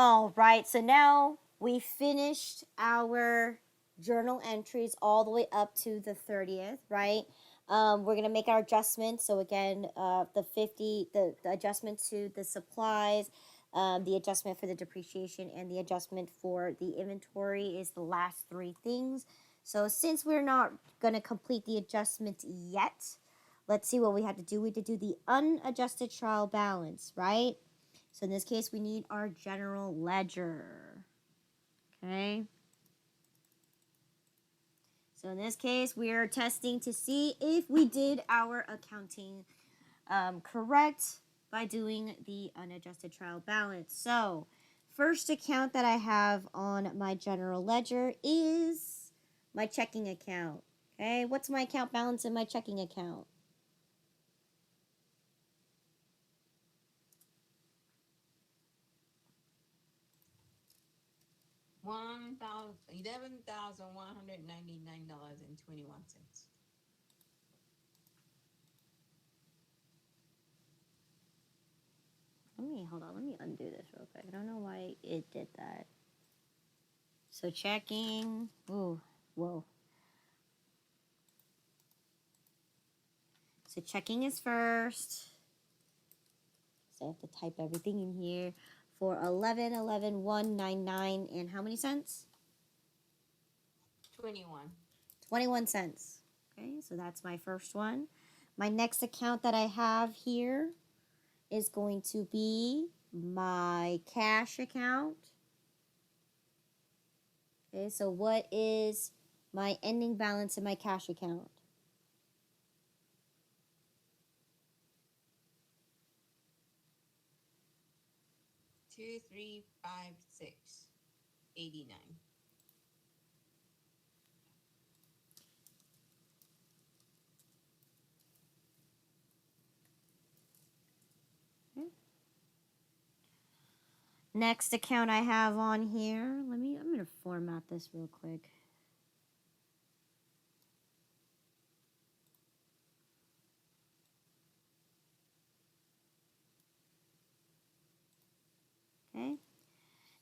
All right, so now we finished our journal entries all the way up to the 30th, right? We're gonna make our adjustments. So again, the adjustment to the supplies, the adjustment for the depreciation, and the adjustment for the inventory is the last three things. So since we're not gonna complete the adjustment yet, let's see what we have to do. We have to do the unadjusted trial balance, right? So in this case, we need our general ledger. Okay. So in this case, we are testing to see if we did our accounting correct by doing the unadjusted trial balance. So first account that I have on my general ledger is my checking account. Okay, what's my account balance in my checking account? $11,199.21. Hold on, let me undo this real quick. I don't know why it did that. So checking. Ooh, whoa. So checking is first. So I have to type everything in here for 11,199 and how many cents? 21. 21 cents. Okay, so that's my first one. My next account that I have here is going to be my cash account. Okay, so what is my ending balance in my cash account? 2356.89. Okay. Next account I have on here, I'm going to format this real quick. Okay.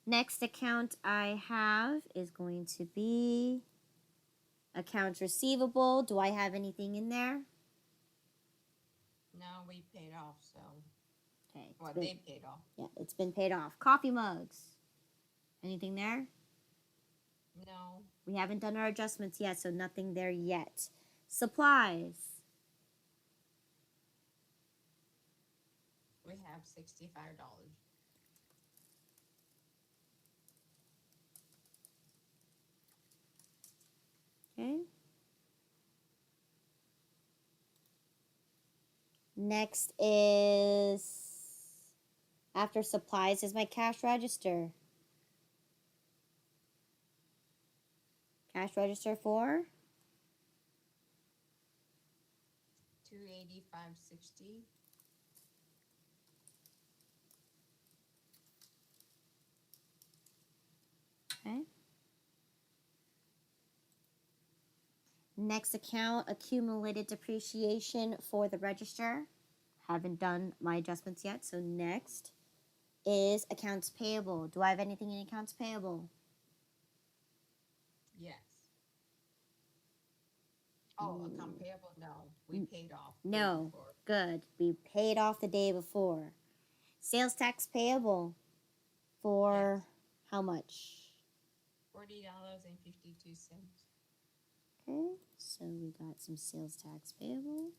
Next account I have is going to be accounts receivable. Do I have anything in there? No, we paid off, so. Okay. Well, they paid off. Yeah, it's been paid off. Coffee mugs. Anything there? No. We haven't done our adjustments yet, so nothing there yet. Supplies. We have $65. Okay. Next is after supplies is my cash register. Cash register for 285.60. okay. Next account, accumulated depreciation for the register. Haven't done my adjustments yet, so next is accounts payable. Do I have anything in accounts payable? Yes. Oh, account payable? No. We paid off. No. Good. We paid off the day before. Sales tax payable for how much? $40.52. Okay, so we got some sales tax payable.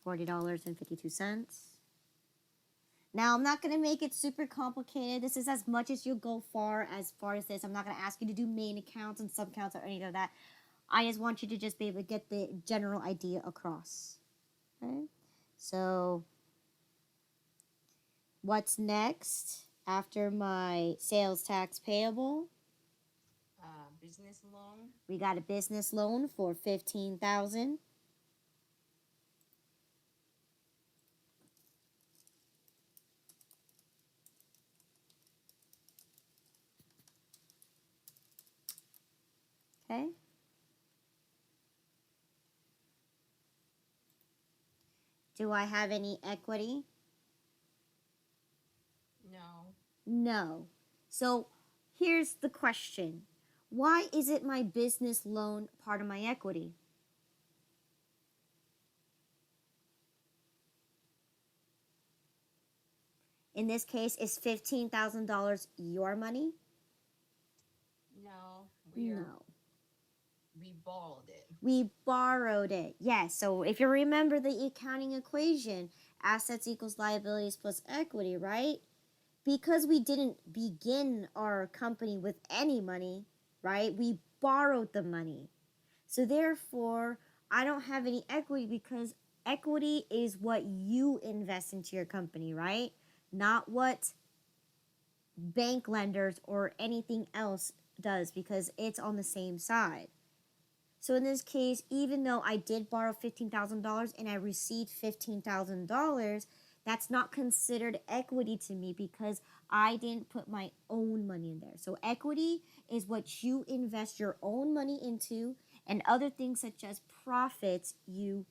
$40.52. Now, I'm not going to make it super complicated. This is as much as you go far as this. I'm not going to ask you to do main accounts and sub accounts or any of that. I just want you to just be able to get the general idea across. Okay? So, what's next after my sales tax payable? Business loan. We got a business loan for $15,000. Okay. Do I have any equity? No. No. So here's the question. Why isn't my business loan part of my equity? In this case, is $15,000 your money? No. No. We borrowed it. We borrowed it. Yes. So if you remember the accounting equation, assets equals liabilities plus equity, right? Because we didn't begin our company with any money, right? We borrowed the money. So therefore, I don't have any equity because equity is what you invest into your company, right? Not what bank lenders or anything else does because it's on the same side. So in this case, even though I did borrow $15,000 and I received $15,000, that's not considered equity to me because I didn't put my own money in there. So equity is what you invest your own money into, and other things such as profits you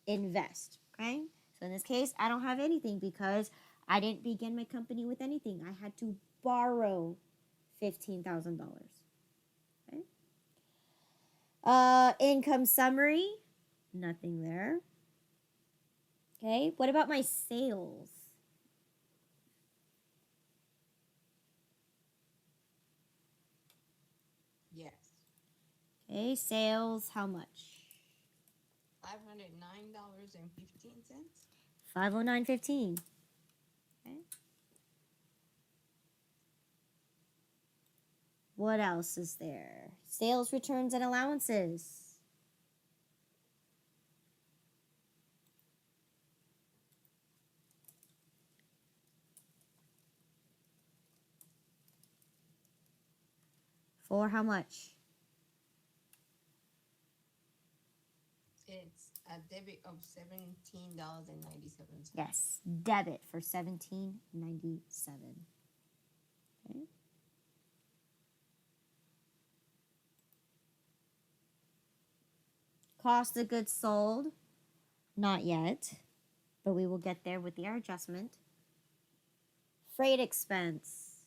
invest. Okay? So in this case, I don't have anything because I didn't begin my company with anything. I had to borrow $15,000. Okay? Income summary, nothing there. Okay, what about my sales? Yes. Okay, sales, how much? $509.15. 509.15. Okay. What else is there? Sales returns and allowances. For how much? It's a debit of $17.97. Yes, debit for 17.97. Okay. Cost of goods sold, not yet, but we will get there with the adjustment. Freight expense.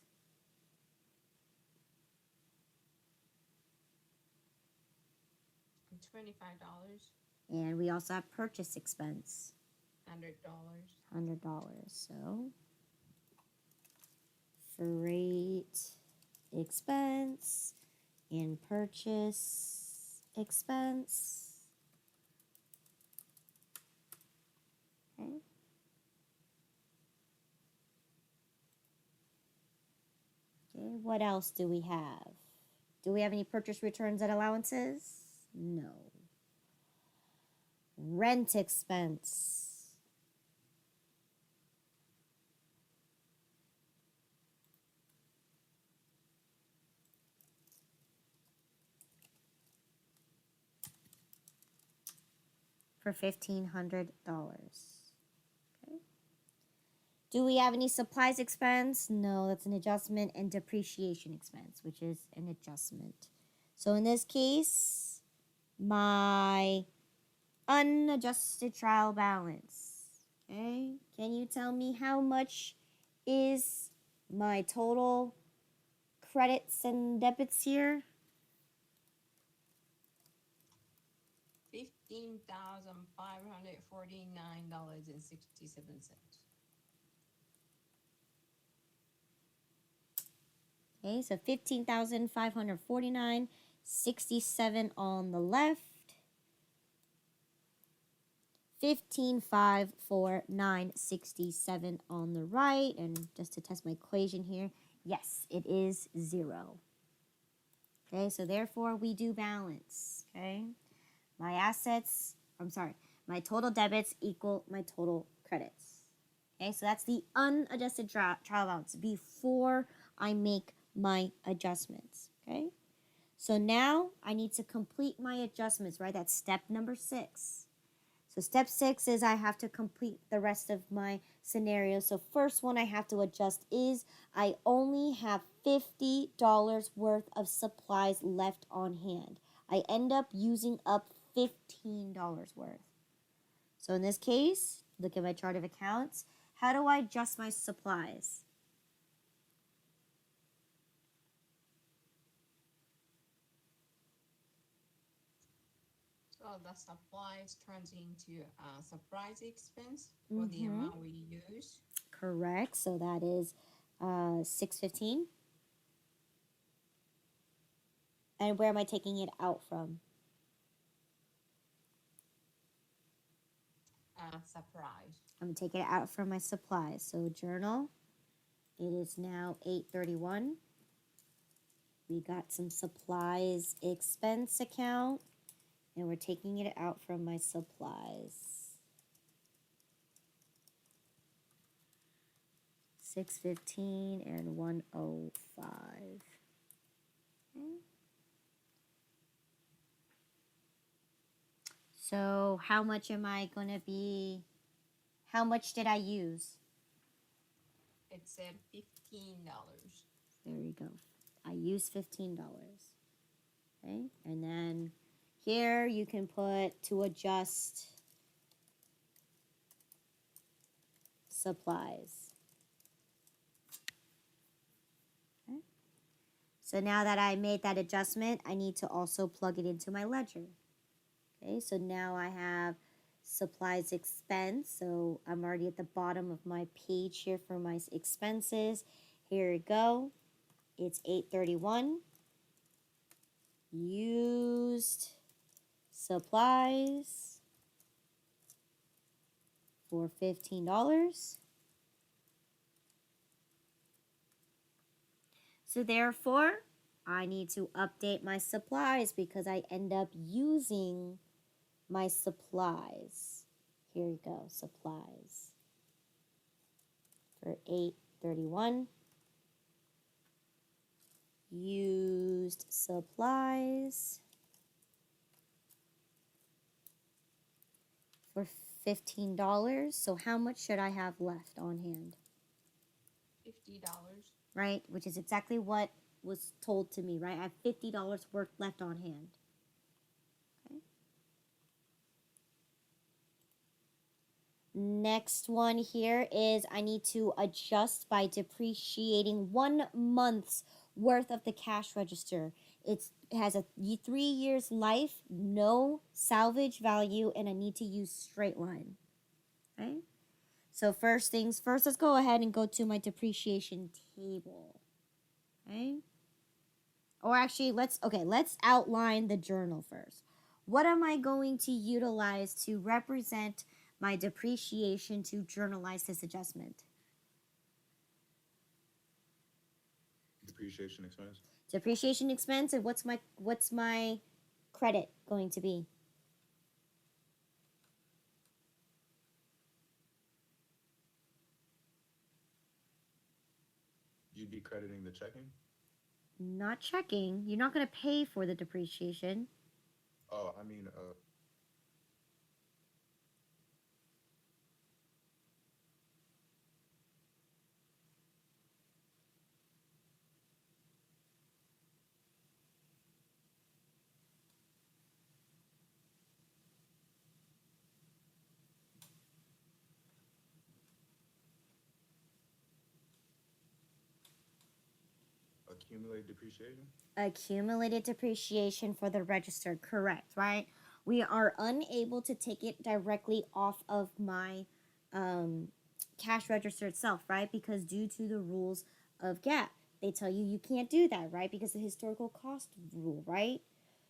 $25. And we also have purchase expense. $100. $100. So freight expense and purchase expense. Okay. Okay, what else do we have? Do we have any purchase returns and allowances? No. Rent expense. For $1,500. Okay. Do we have any supplies expense? No, that's an adjustment, and depreciation expense, which is an adjustment. So in this case, my unadjusted trial balance. Okay, can you tell me how much is my total credits and debits here? $15,549.67. Okay, so 15,549.67 on the left. 15,549.67 on the right. And just to test my equation here, yes, it is 0. Okay, so therefore we do balance. Okay, my assets, my total debits equal my total credits. Okay, so that's the unadjusted trial balance before I make my adjustments. Okay, so now I need to complete my adjustments, right? That's step number 6. So step 6 is I have to complete the rest of my scenario. So first one I have to adjust is I only have $50 worth of supplies left on hand. I end up using up $15 worth. So in this case, look at my chart of accounts. How do I adjust my supplies? So the supplies turns into a surprise expense for the Mm-hmm. amount we use. Correct. So that is 615. And where am I taking it out from? Surprise. I'm taking it out from my supplies. So journal, it is now 831. We got some supplies expense account, and we're taking it out from my supplies. 615 and 105. Okay. So how much am I going to be? How much did I use? It said $15. There we go. I used $15. Okay. And then here you can put to adjust supplies. Okay. So now that I made that adjustment, I need to also plug it into my ledger. Okay, so now I have supplies expense. So I'm already at the bottom of my page here for my expenses. Here we go. It's 831. Used supplies for $15. So therefore, I need to update my supplies because I end up using my supplies. Here we go, supplies for 831. Used supplies for $15. So how much should I have left on hand? $50. Right? Which is exactly what was told to me, right? I have $50 worth left on hand. Okay. Next one here is I need to adjust by depreciating 1 month's worth of the cash register. It has a 3 years life, no salvage value, and I need to use straight line. Okay? So first things first, let's go ahead and go to my depreciation table. Okay? Or actually, let's outline the journal first. What am I going to utilize to represent my depreciation to journalize this adjustment? Depreciation expense. Depreciation expense, and what's my credit going to be? You'd be crediting the checking? Not checking. You're not going to pay for the depreciation. Oh, I mean, accumulate depreciation? Accumulated depreciation for the register, correct, right? We are unable to take it directly off of my cash register itself, right? Because due to the rules of GAAP, they tell you you can't do that, right? Because the historical cost rule, right?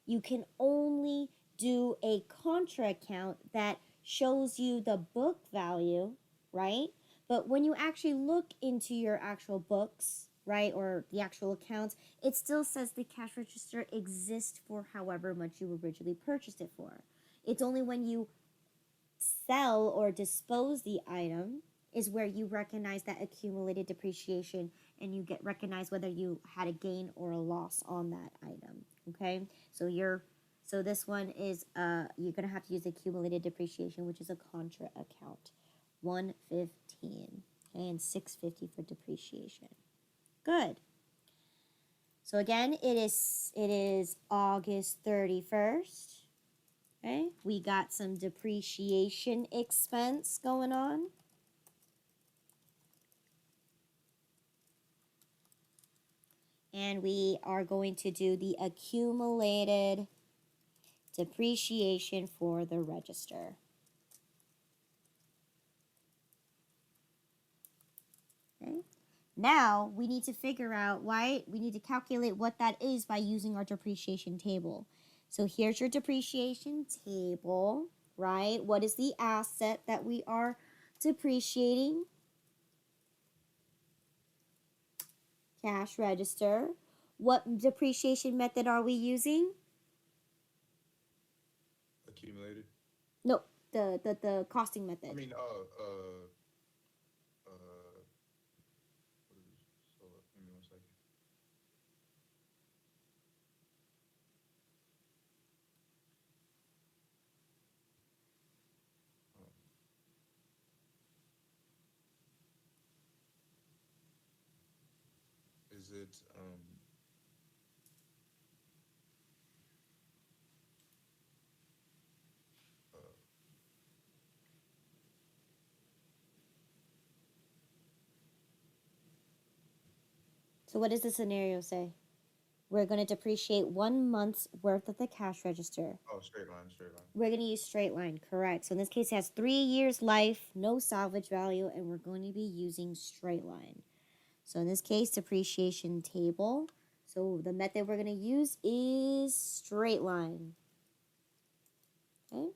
You can only do a contra account that shows you the book value, right? But when you actually look into your actual books, right, or the actual accounts, it still says the cash register exists for however much you originally purchased it for. It's only when you sell or dispose the item is where you recognize that accumulated depreciation and you get recognized whether you had a gain or a loss on that item. Okay, so this one is you're gonna have to use accumulated depreciation, which is a contra account. 115 and 650 for depreciation. Good. So again, it is August 31st. Okay, we got some depreciation expense going on. And we are going to do the accumulated depreciation for the register. Okay. Now we need to figure out why we need to calculate what that is by using our depreciation table. So here's your depreciation table, right? What is the asset that we are depreciating? Cash register. What depreciation method are we using? Accumulated. No, the costing method. I mean, what is it? So, give me 1 second. Is it uh, So what does the scenario say? We're going to depreciate 1 month's worth of the cash register. oh, straight line, straight line. We're going to use straight line, correct. So in this case, it has 3 years life, no salvage value, and we're going to be using straight line. So in this case, depreciation table. So the method we're going to use is straight line. Okay.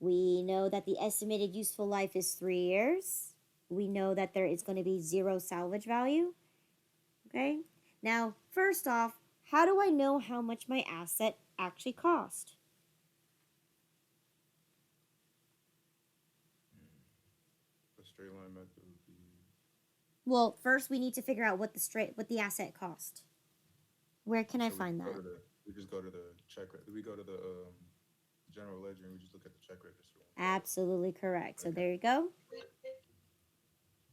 We know that the estimated useful life is 3 years. We know that there is going to be 0 salvage value. Okay. Now, first off, how do I know how much my asset actually cost? The straight line method would be. Well, first we need to figure out what the asset cost. Where can I So find we that? go to the, we just go to the check. We go to the general ledger and we just look at the check register. Absolutely correct. So Okay. there you go.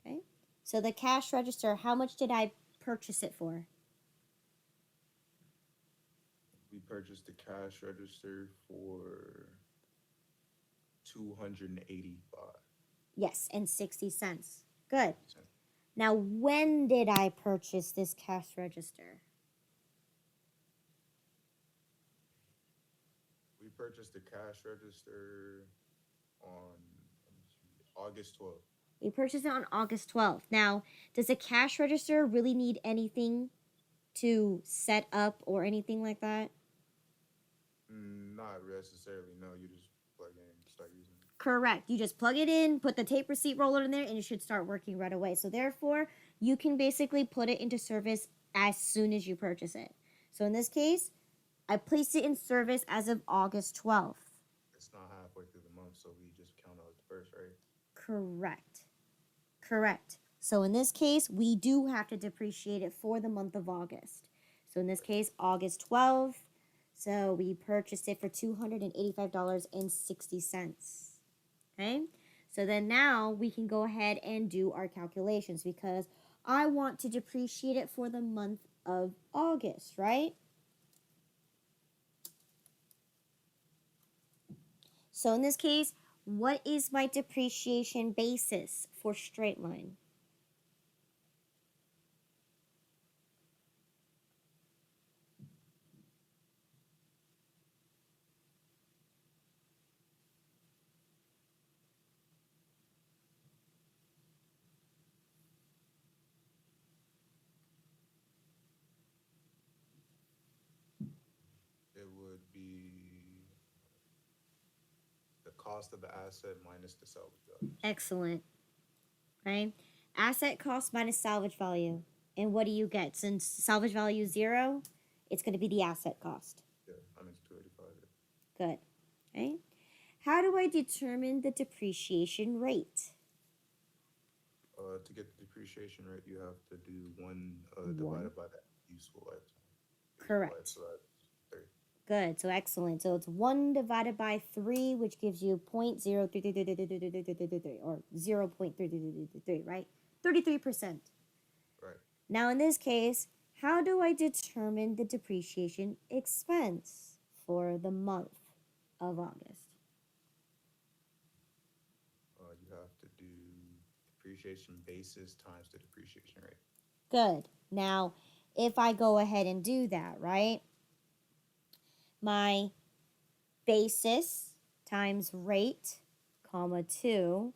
Okay. So the cash register, how much did I purchase it for? We purchased the cash register for 285 Yes, and 60 cents. Good. cents. Now, when did I purchase this cash register? We purchased the cash register on, let me see, August 12th. We purchased it on August 12th. Now, does the cash register really need anything to set up or anything like that? Not necessarily. No, you just plug in and start using it. Correct. You just plug it in, put the tape receipt roller in there, and it should start working right away. So therefore, you can basically put it into service as soon as you purchase it. So in this case, I placed it in service as of August 12th. It's not halfway through the month, so we just count out the first, right? Correct. Correct. So in this case, we do have to depreciate it for the month of August. So in this case, August 12th. So we purchased it for $285.60. Okay? So then now we can go ahead and do our calculations because I want to depreciate it for the month of August, right? So in this case, what is my depreciation basis for straight line? It would be the cost of the asset minus the salvage value. Excellent. Right? Asset cost minus salvage value. And what do you get? Since salvage value is 0, it's going to be the asset cost. Yeah, I mean, it's 285. Good. Okay? How do I determine the depreciation rate? To get the depreciation rate, you have to do 1 One. divided by that useful lifetime. Correct. Life, so that's 3. Good. So excellent. So it's 1 divided by 3, which gives you 0.033333 or 0.3333, right? 33%. Right. Now in this case, how do I determine the depreciation expense for the month of August? You have to do depreciation basis times the depreciation rate. Good. Now, if I go ahead and do that, right? my basis times rate, comma 2,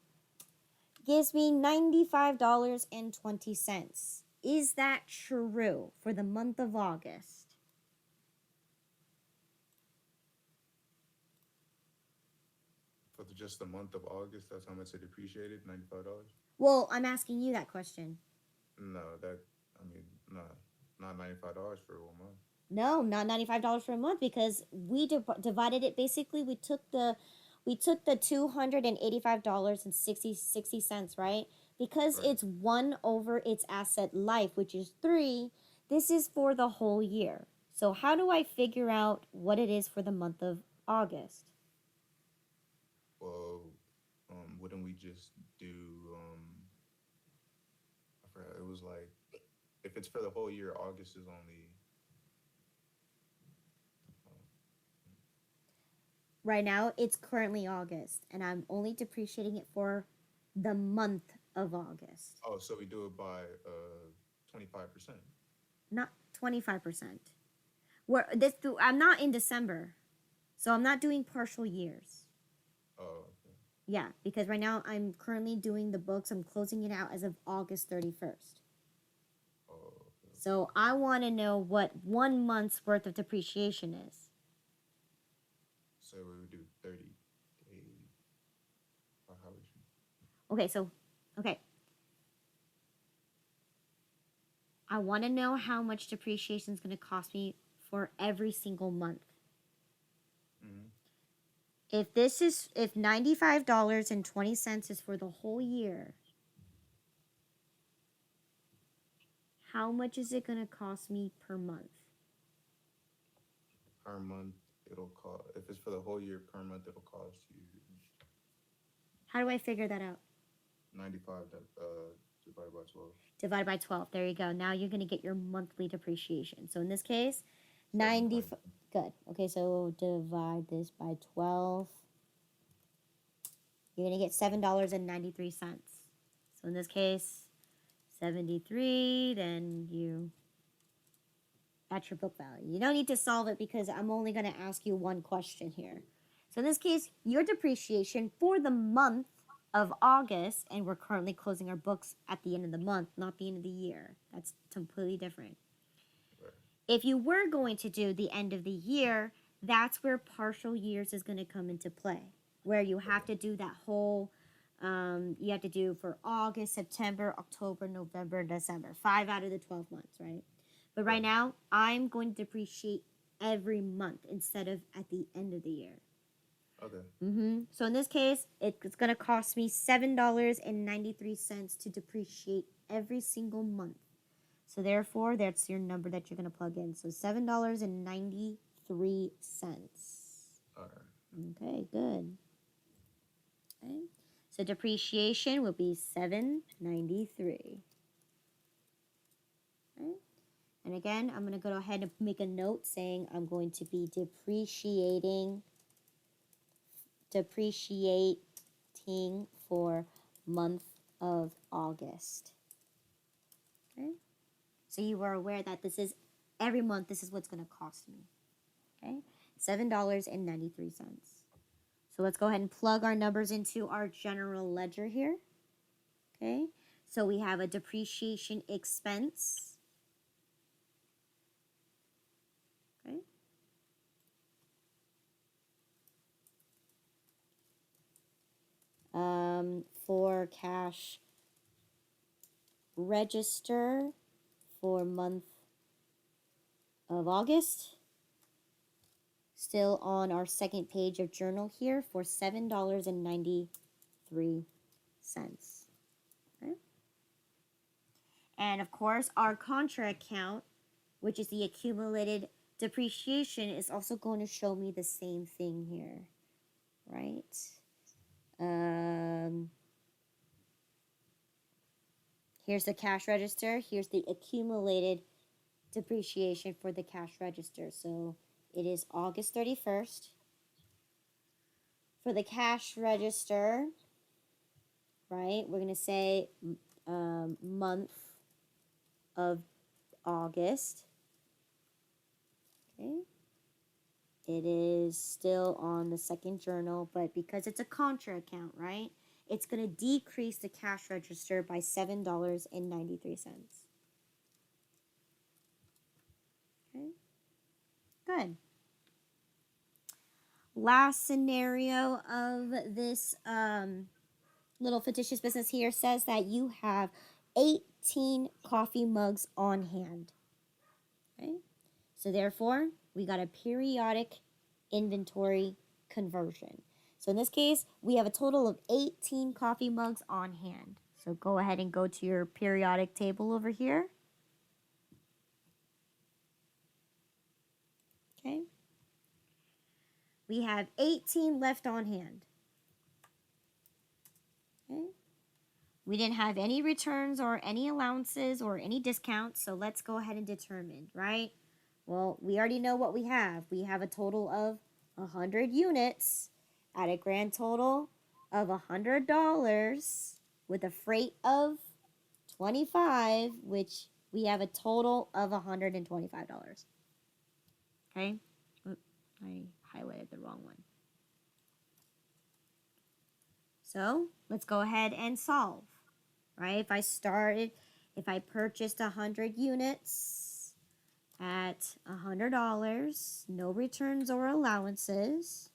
gives me $95.20. Is that true for the month of August? For just the month of August, that's how much it depreciated, $95? Well, I'm asking you that question. No, no, not $95 for 1 month. No, not $95 for a month because we divided it. Basically, we took the $285.60, right? Because Right. it's 1 over its asset life, which is 3. This is for the whole year. So how do I figure out what it is for the month of August? Well, wouldn't we just do, I forgot, it was like, if it's for the whole year, August is only, Right now, it's currently August, and I'm only depreciating it for the month of August. oh, so we do it by 25%. Not 25%. I'm not in December. So I'm not doing partial years. Oh, okay. Yeah, because right now I'm currently doing the books. I'm closing it out as of August 31st. Oh, okay. So I want to know what 1 month's worth of depreciation is. So we would do 30 days. Or how would you? Okay. I want to know how much depreciation is going to cost me for every single month. Mm-hmm. If $95.20 is for the whole year, how much is it going to cost me per month? Per month, it'll cost, if it's for the whole year, per month, it'll cost you How do I figure that out? 95 divided by 12. Divided by 12. There you go. Now you're going to get your monthly depreciation. So in this case, 7 90. times. Good. Okay, so divide this by 12. You're going to get $7.93. So in this case, 73, then that's your book value. You don't need to solve it because I'm only going to ask you one question here. So in this case, your depreciation for the month of August, and we're currently closing our books at the end of the month, not the end of the year. That's completely different. Right. If you were going to do the end of the year, that's where partial years is going to come into play, where you have to do that whole, you have to do for August, September, October, November, December, 5 out of the 12 months, right? But right now, I'm going to depreciate every month instead of at the end of the year. Okay. So in this case, it's going to cost me $7.93 to depreciate every single month. So therefore, that's your number that you're going to plug in. So $7.93. All right. Okay, good. Okay. So depreciation will be $7.93. Okay. And again, I'm going to go ahead and make a note saying I'm going to be depreciating for month of August. Okay? So you are aware that this is every month this is what's going to cost me. Okay? $7.93. So let's go ahead and plug our numbers into our general ledger here. Okay? So we have a depreciation expense. Okay? For cash register for month of August. Still on our second page of journal here for $7.93. Okay. And of course, our contra account, which is the accumulated depreciation, is also going to show me the same thing here, right? Here's the cash register. Here's the accumulated depreciation for the cash register. So it is August 31st. For the cash register, right, we're going to say month of August. Okay. It is still on the second journal, but because it's a contra account, right? It's going to decrease the cash register by $7.93. Okay, good. Last scenario of this little fictitious business here says that you have 18 coffee mugs on hand. Okay, so therefore, we got a periodic inventory conversion. So in this case, we have a total of 18 coffee mugs on hand. So go ahead and go to your periodic table over here. Okay. We have 18 left on hand. Okay. We didn't have any returns or any allowances or any discounts, so let's go ahead and determine, right? Well, we already know what we have. We have a total of 100 units at a grand total of $100 with a freight of 25, which we have a total of $125. Okay? Oop, I highlighted the wrong one. So let's go ahead and solve, right? If I purchased 100 units at $100, no returns or allowances,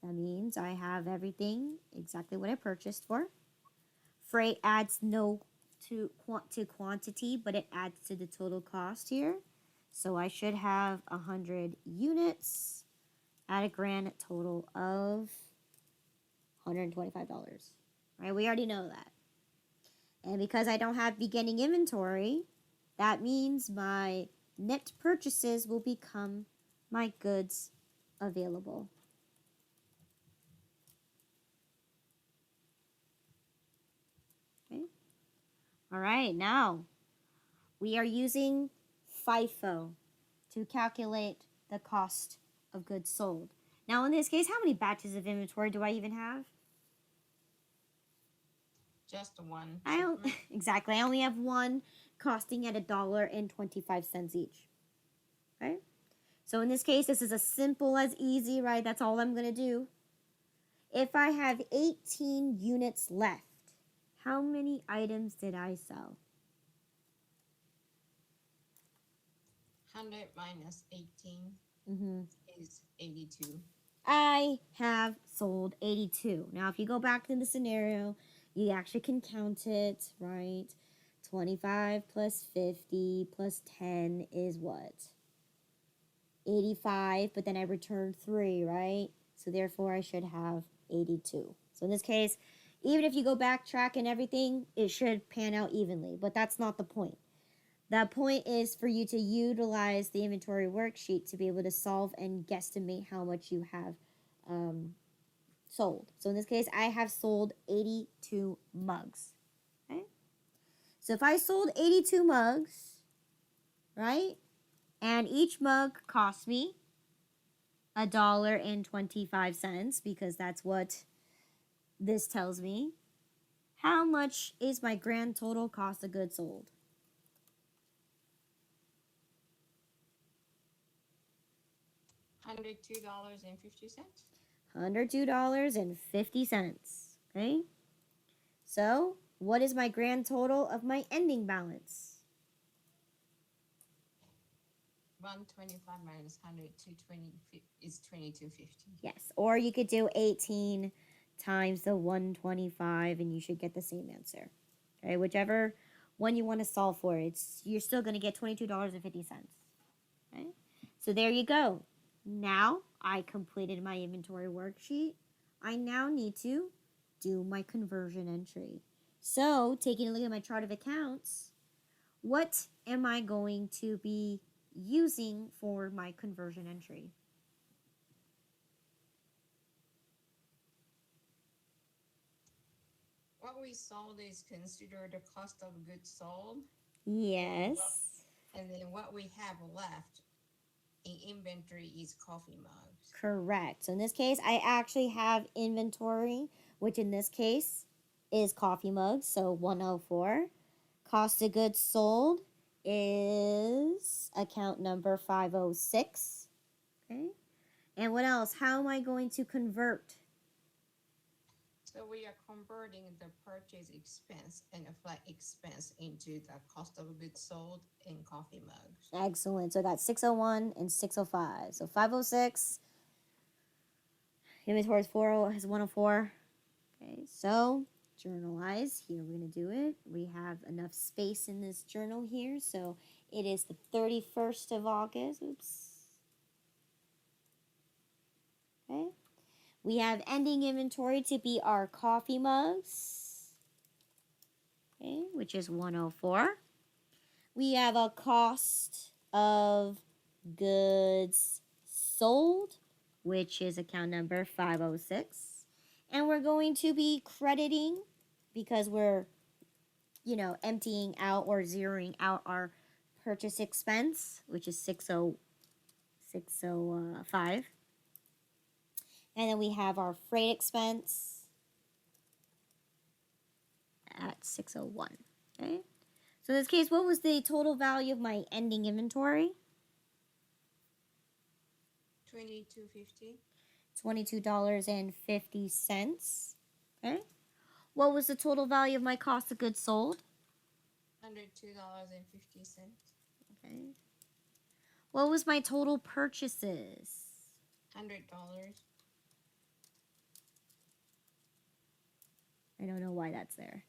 that means I have everything exactly what I purchased for. Freight adds no to quantity, but it adds to the total cost here. So I should have 100 units at a grand total of $125. Right? We already know that. And because I don't have beginning inventory, that means my net purchases will become my goods available. Okay. All right, now we are using FIFO to calculate the cost of goods sold. Now, in this case, how many batches of inventory do I even have? Just one. Exactly. I only have one costing at $1.25 each. Okay? So in this case, this is as simple as easy, right? That's all I'm going to do. If I have 18 units left, how many items did I sell? 100 minus 18 is 82. I have sold 82. Now, if you go back to the scenario, you actually can count it, right? 25 plus 50 plus 10 is what? 85, but then I returned 3, right? So therefore, I should have 82. So in this case, even if you go backtrack and everything, it should pan out evenly, but that's not the point. The point is for you to utilize the inventory worksheet to be able to solve and guesstimate how much you have sold. So in this case, I have sold 82 mugs. Okay? So if I sold 82 mugs, right? And each mug cost me $1.25 because that's what this tells me. How much is my grand total cost of goods sold? $102.50. $102.50. Okay? So, what is my grand total of my ending balance? 125 minus 100 is 22.50. Yes, or you could do 18 times the 125 and you should get the same answer. Okay, whichever one you want to solve for, you're still going to get $22.50. Okay? So there you go. Now I completed my inventory worksheet. I now need to do my conversion entry. So, taking a look at my chart of accounts, what am I going to be using for my conversion entry? What we sold is considered the cost of goods sold. Yes. And then what we have left in inventory is coffee mugs. Correct. So in this case, I actually have inventory, which in this case is coffee mugs. So 104. Cost of goods sold is account number 506. Okay. And what else? How am I going to convert? So we are converting the purchase expense and a flat expense into the cost of goods sold in coffee mugs. Excellent. So I got 601 and 605. So 506. Inventory is 40 has 104. Okay, so journalize. Here we're going to do it. We have enough space in this journal here. So it is the 31st of August. Oops. Okay. We have ending inventory to be our coffee mugs. Okay, which is 104. We have a cost of goods sold, which is account number 506. And we're going to be crediting because we're, emptying out or zeroing out our purchase expense, which is 605. And then we have our freight expense at 601. Okay. So in this case, what was the total value of my ending inventory? $22.50. $22.50. Okay. What was the total value of my cost of goods sold? $102.50. Okay. What was my total purchases? $100. I don't know why that's there.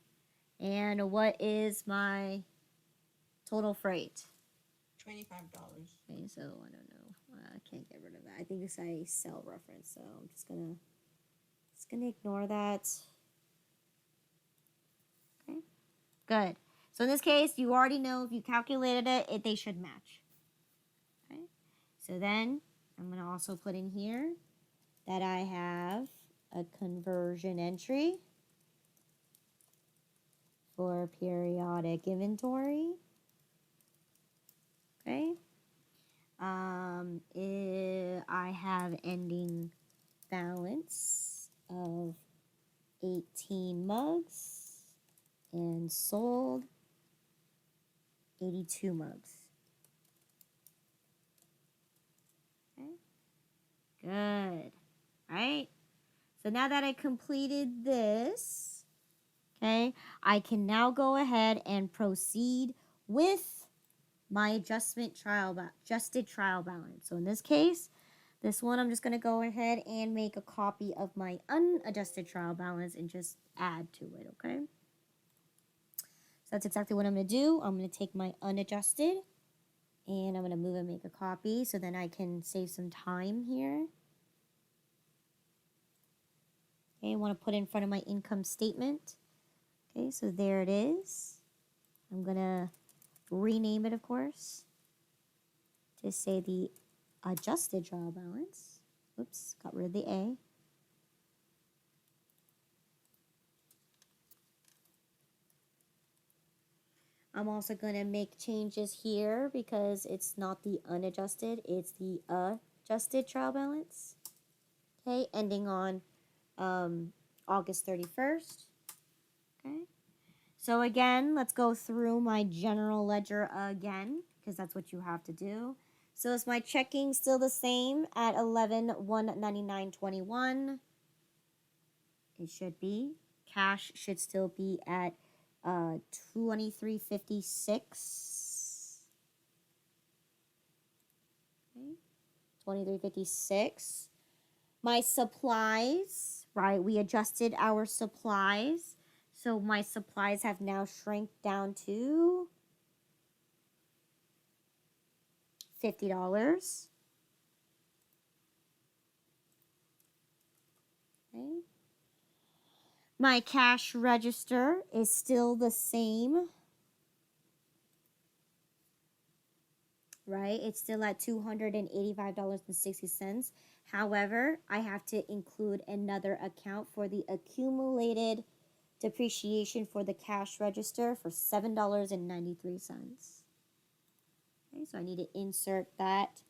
And what is my total freight? $25. Okay, so I don't know. I can't get rid of that. I think it's a cell reference, so I'm just gonna ignore that. Okay, good. So in this case, you already know if you calculated it, they should match. Okay, so then I'm gonna also put in here that I have a conversion entry for periodic inventory. Okay. I have ending balance of 18 mugs and sold 82 mugs. Okay. Good. Right? So now that I completed this, okay, I can now go ahead and proceed with my adjusted trial balance. So in this case, this one I'm just going to go ahead and make a copy of my unadjusted trial balance and just add to it, okay? So that's exactly what I'm going to do. I'm going to take my unadjusted and I'm going to move and make a copy so then I can save some time here. Okay, I want to put it in front of my income statement. Okay, so there it is. I'm going to rename it, of course, to say the adjusted trial balance. Oops, got rid of the A. I'm also going to make changes here because it's not the unadjusted, it's the adjusted trial balance. Okay, ending on August 31st. Okay. So again, let's go through my general ledger again because that's what you have to do. So is my checking still the same at 11,199.21? It should be. Cash should still be at 23.56. Okay, 23.56. My supplies, right? We adjusted our supplies. So my supplies have now shrank down to $50. Okay. My cash register is still the same, right? It's still at $285.60. However, I have to include another account for the accumulated depreciation for the cash register for $7.93. Okay, so I need to insert that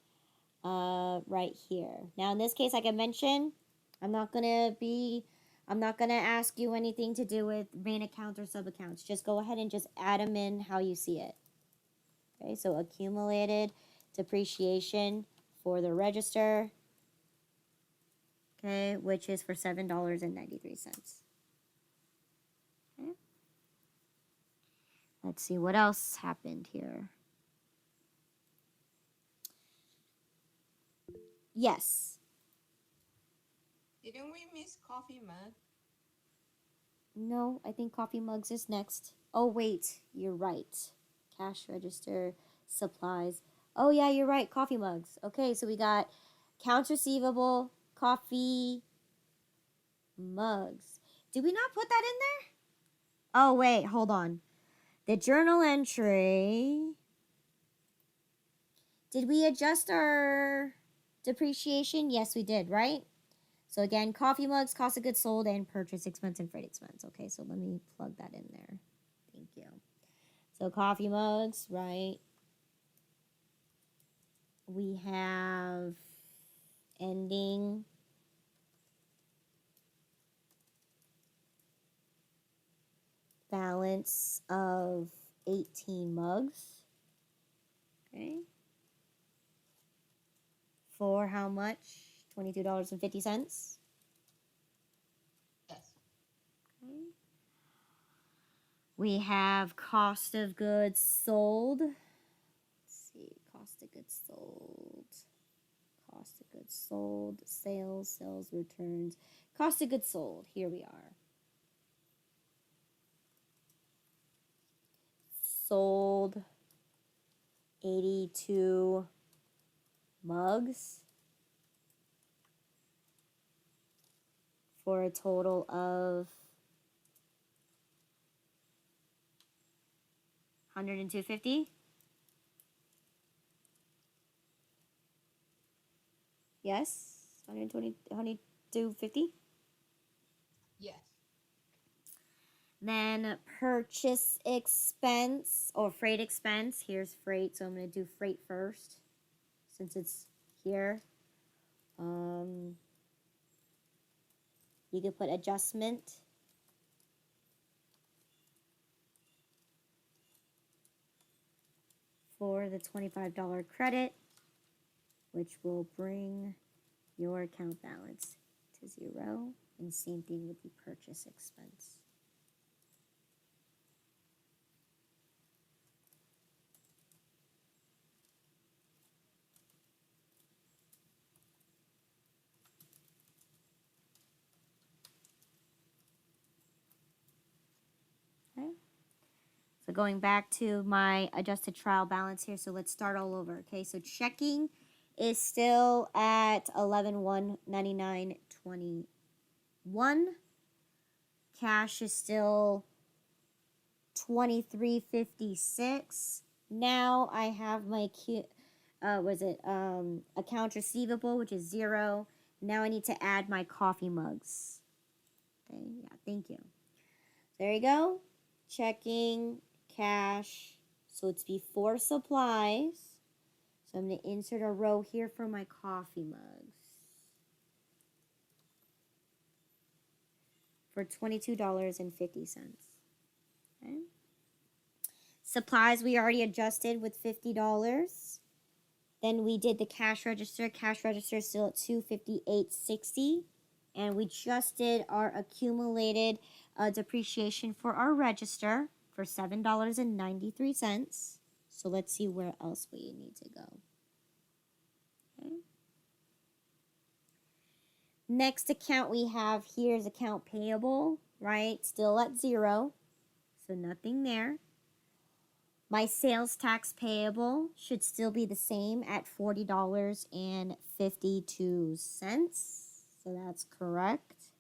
right here. Now, in this case, like I mentioned, I'm not gonna ask you anything to do with main accounts or sub accounts. Just go ahead and just add them in how you see it. Okay, so accumulated depreciation for the register, okay, which is for $7.93. Okay. Let's see what else happened here. Yes. Didn't we miss coffee mug? No, I think coffee mugs is next. Oh, wait, you're right. Cash register, supplies. Oh, yeah, you're right. Coffee mugs. Okay, so we got accounts receivable, coffee mugs. Did we not put that in there? Oh, wait, hold on. The journal entry. Did we adjust our depreciation? Yes, we did, right? So again, coffee mugs, cost of goods sold, and purchase expense and freight expense. Okay, so let me plug that in there. Thank you. So coffee mugs, right? We have ending balance of 18 mugs. Okay. For how much? $22.50. Yes. Okay. We have cost of goods sold. Let's see, cost of goods sold. Cost of goods sold, sales returns. Cost of goods sold, here we are. Sold 82 mugs for a total of 102.50. Yes, 122.50. Yes. Then purchase expense or freight expense. Here's freight, so I'm going to do freight first since it's here. You could put adjustment. For the $25 credit, which will bring your account balance to 0. And same thing with the purchase expense. Okay. So going back to my adjusted trial balance here, so let's start all over. Okay, so checking is still at 11,199.21. Cash is still 23.56. Now I have my account receivable, which is 0. Now I need to add my coffee mugs. Okay, yeah, thank you. There you go. Checking, cash. So it's before supplies. So I'm going to insert a row here for my coffee mugs for $22.50. Okay. Supplies we already adjusted with $50. Then we did the cash register. Cash register is still at $258.60. And we just did our accumulated depreciation for our register for $7.93. So let's see where else we need to go. Okay. Next account we have here is account payable, right? Still at 0. So nothing there. My sales tax payable should still be the same at $40.52. So that's correct.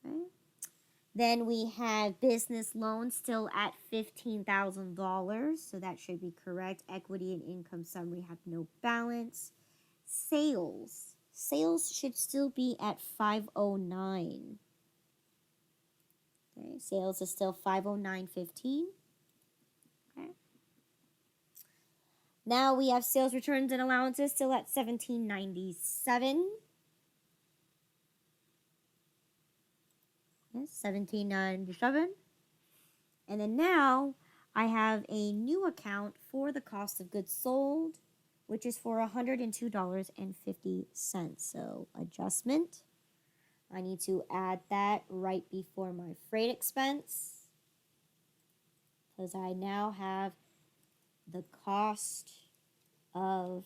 Okay. Then we have business loans still at $15,000. So that should be correct. Equity and income summary have no balance. Sales. Sales should still be at 509. Okay. Sales is still 509.15. Okay. Now we have sales returns and allowances still at $17.97. Yes, $17.97. And then now I have a new account for the cost of goods sold, which is for $102.50. So adjustment, I need to add that right before my freight expense because I now have the cost of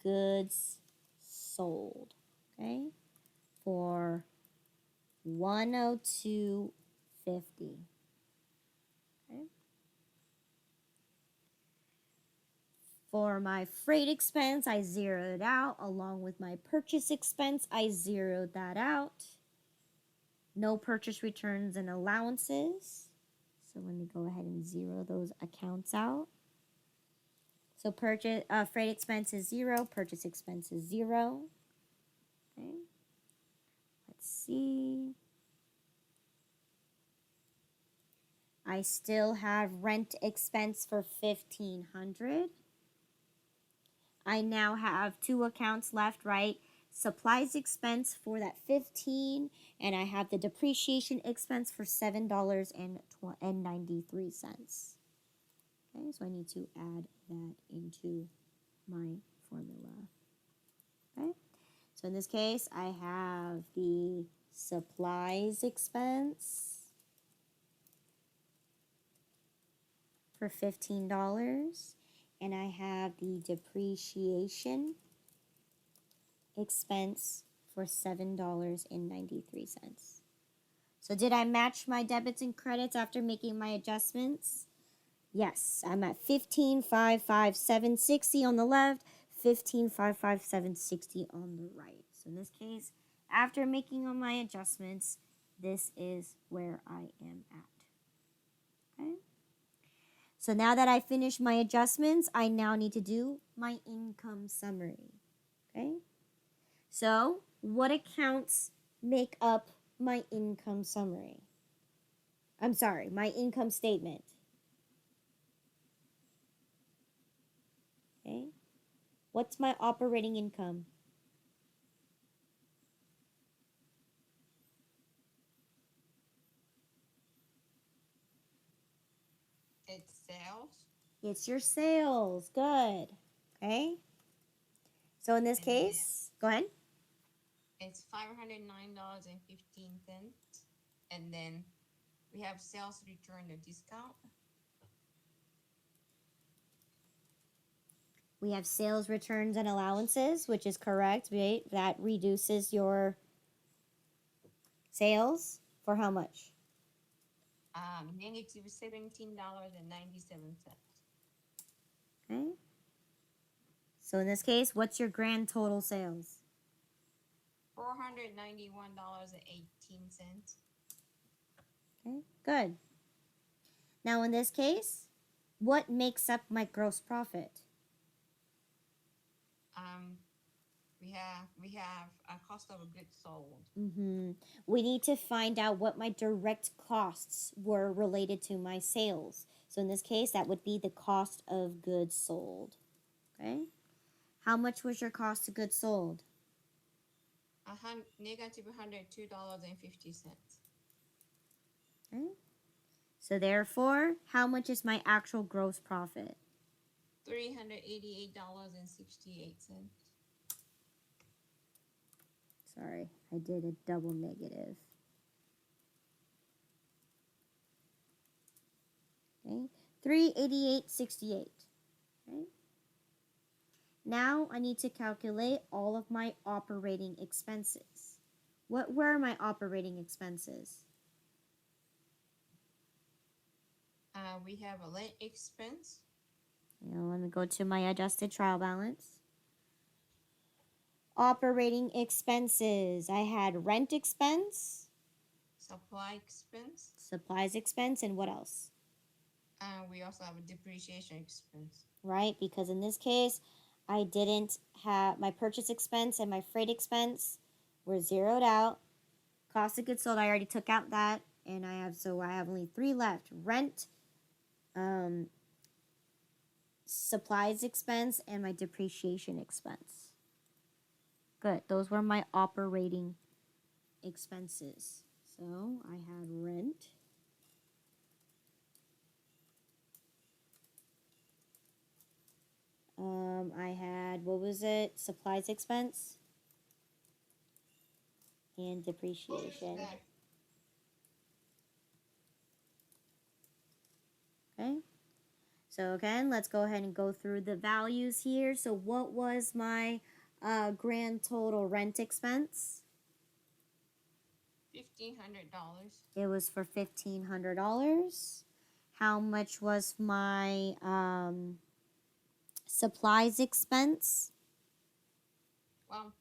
goods sold, okay, for $102.50. Okay. For my freight expense, I zeroed out along with my purchase expense. I zeroed that out. No purchase returns and allowances. So let me go ahead and zero those accounts out. So freight expense is 0, purchase expense is 0. Okay. Let's see. I still have rent expense for $1,500. I now have 2 accounts left, right? Supplies expense for that 15, and I have the depreciation expense for $7.93. Okay, so I need to add that into my formula. Okay, so in this case, I have the supplies expense for $15, and I have the depreciation expense for $7.93. So did I match my debits and credits after making my adjustments? Yes, I'm at 15,557.60 on the left, 15,557.60 on the right. So in this case, after making all my adjustments, this is where I am at. Okay. So now that I finished my adjustments, I now need to do my income summary. Okay. So what accounts make up my income summary? I'm sorry, my income statement. Okay. What's my operating income? It's sales. It's your sales. Good. Okay. So in this And then case, go ahead. it's $509.15. And then we have sales return the discount. We have sales returns and allowances, which is correct, right? That reduces your sales for how much? Negative $17.97. Okay. So in this case, what's your grand total sales? $491.18. Okay. Good. Now in this case, what makes up my gross profit? Um, we have a cost of goods sold. We need to find out what my direct costs were related to my sales. So in this case, that would be the cost of goods sold. Okay. How much was your cost of goods sold? Negative $102.50. Okay. So therefore, how much is my actual gross profit? $388.68. Sorry, I did a double negative. Okay, 388.68. Okay. Now I need to calculate all of my operating expenses. What were my operating expenses? We have a rent expense. Now let me go to my adjusted trial balance. Operating expenses. I had rent expense, Supply expense. supplies expense, and what else? We also have a depreciation expense. Right? Because in this case, I didn't have my purchase expense and my freight expense were zeroed out. Cost of goods sold, I already took out that, and I have only 3 left: rent, supplies expense, and my depreciation expense. Good. Those were my operating expenses. So I had rent. was it? Supplies expense and depreciation. That Okay. So again, let's go ahead and go through the values here. So what was my grand total rent expense? $1,500. It was for $1,500. How much was my supplies expense? $5.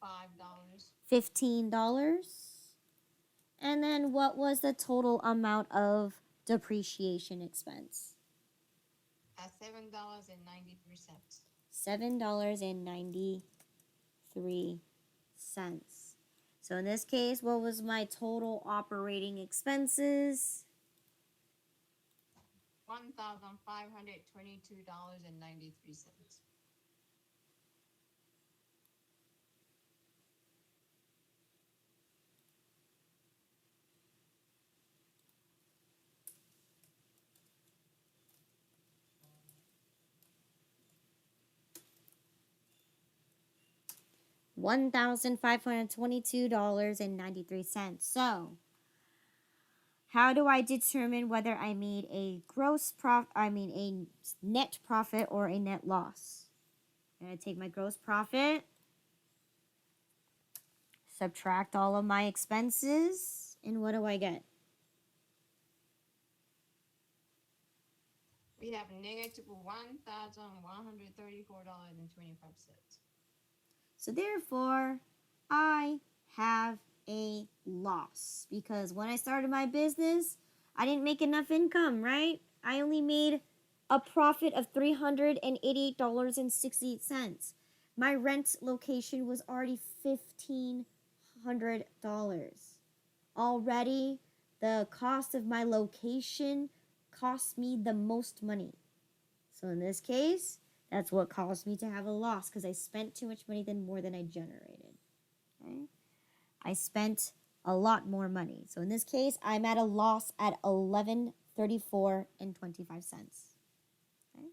$15. And then what was the total amount of depreciation expense? $7.93. $7.93. So in this case, what was my total operating expenses? $1,522.93. $1,522.93. So, how do I determine whether I made a a net profit or a net loss? I'm going to take my gross profit, subtract all of my expenses, and what do I get? We have negative $1,134.25. So therefore, I have a loss because when I started my business, I didn't make enough income, right? I only made a profit of $388.68. My rent location was already $1,500. Already, the cost of my location cost me the most money. So in this case, that's what caused me to have a loss because I spent too much money more than I generated. Okay? I spent a lot more money. So in this case, I'm at a loss at $11.34.25. Okay?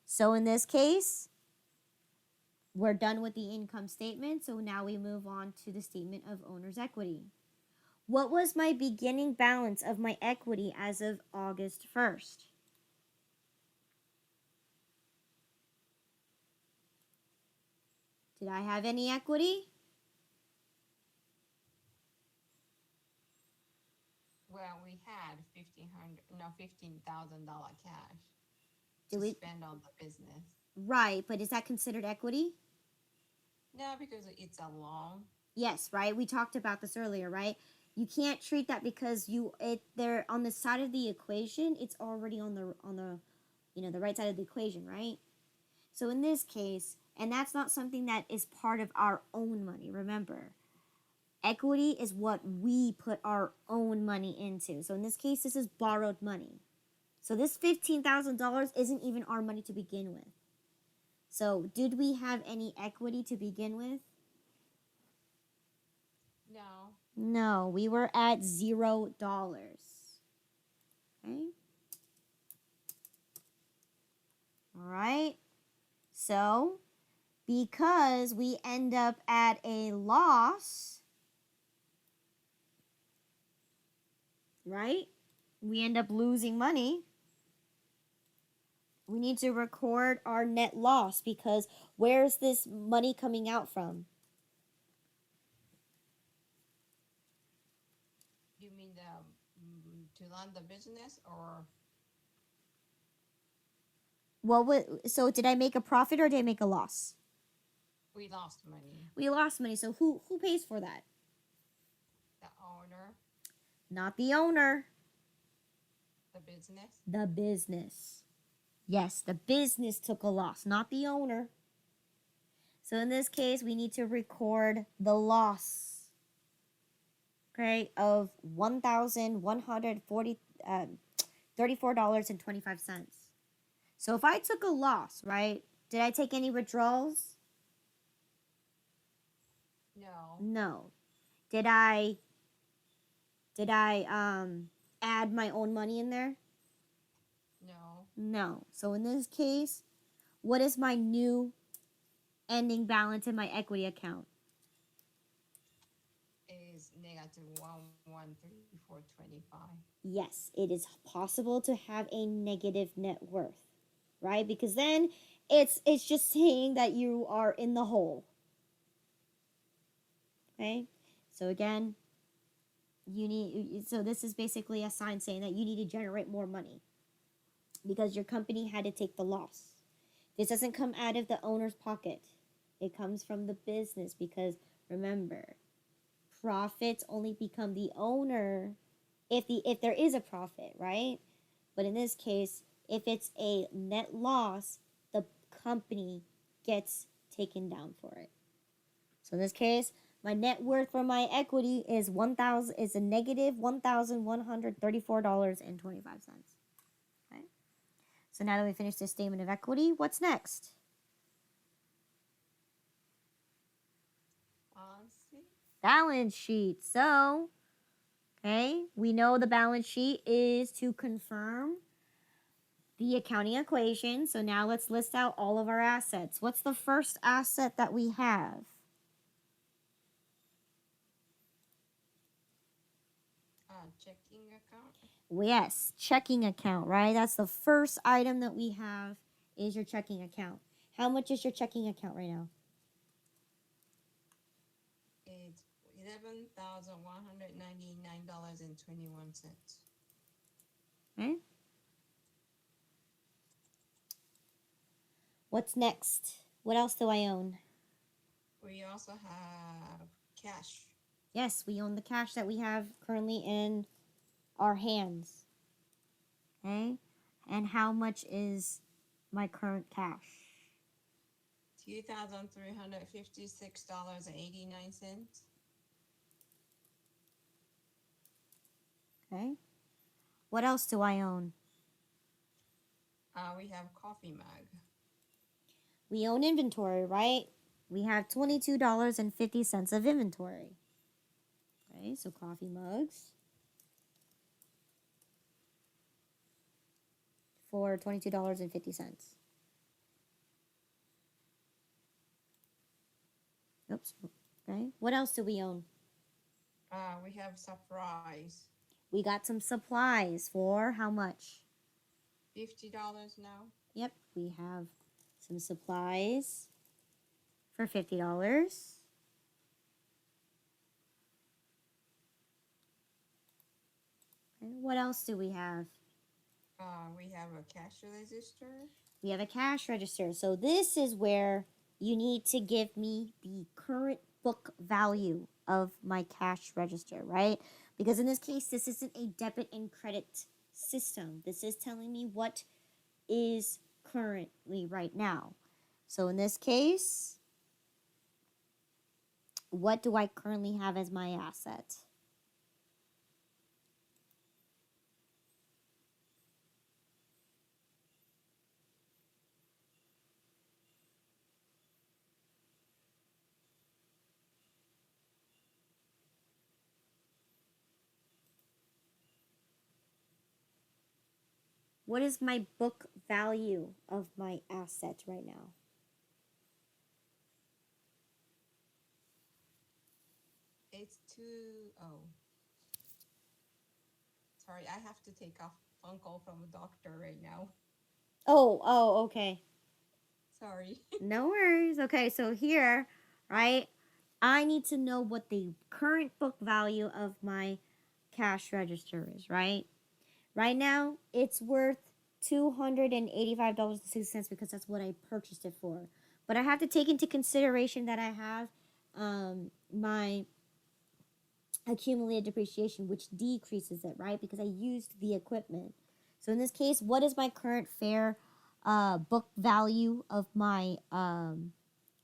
So in this case, we're done with the income statement. So now we move on to the statement of owner's equity. What was my beginning balance of my equity as of August 1st? Did I have any equity? Well, we had $15,000 cash Did to we? spend on the business. Right, but is that considered equity? No, because it's a loan. Yes, right? We talked about this earlier, right? You can't treat that because they're on the side of the equation, it's already on the the right side of the equation, right? So in this case, and that's not something that is part of our own money, remember. Equity is what we put our own money into. So in this case, this is borrowed money. So this $15,000 isn't even our money to begin with. So did we have any equity to begin with? No. No, we were at $0. Okay. All right. So, because we end up at a loss, right? We end up losing money. We need to record our net loss because where's this money coming out from? You mean to run the business or So did I make a profit or did I make a loss? we lost money? We lost money. So who pays for that? The owner, Not the owner. the business. The business. Yes, the business took a loss, not the owner. So in this case, we need to record the loss, okay, of $1,134.25. So if I took a loss, right, did I take any withdrawals? No. No. Did I add my own money in there? No. No. So in this case, what is my new ending balance in my equity account? Is negative 1,134.25. Yes, it is possible to have a negative net worth, right? Because then it's just saying that you are in the hole. Okay? So again, so this is basically a sign saying that you need to generate more money because your company had to take the loss. This doesn't come out of the owner's pocket. It comes from the business because remember, profits only become the owner if there is a profit, right? But in this case, if it's a net loss, the company gets taken down for it. So in this case, my net worth for my equity is a negative $1,134.25. Okay. So now that we finished this statement of equity, what's next? Balance sheet. So, okay, we know the balance sheet is to confirm the accounting equation. So now let's list out all of our assets. What's the first asset that we have? Checking account. Yes, checking account, right? That's the first item that we have is your checking account. How much is your checking account right now? It's $11,199.21. Okay. What's next? What else do I own? We also have cash. Yes, we own the cash that we have currently in our hands. Okay. And how much is my current cash? $2,356.89. Okay. What else do I own? We have coffee mug. We own inventory, right? We have $22.50 of inventory. Okay, so coffee mugs for $22.50. Oops. Okay. What else do we own? We have surprise. We got some supplies for how much? $50 now. Yep, we have some supplies for $50. Okay, what else do we have? We have a cash register. We have a cash register. So this is where you need to give me the current book value of my cash register, right? Because in this case, this isn't a debit and credit system. This is telling me what is currently right now. So in this case, what do I currently have as my asset? What is my book value of my asset right now? It's sorry, I have to take a phone call from a doctor right now. Oh, okay. Sorry. No worries. Okay, so here, right, I need to know what the current book value of my cash register is, right? Right now, it's worth $285.60 because that's what I purchased it for. But I have to take into consideration that I have my accumulated depreciation, which decreases it, right? Because I used the equipment. So in this case, what is my current fair book value of my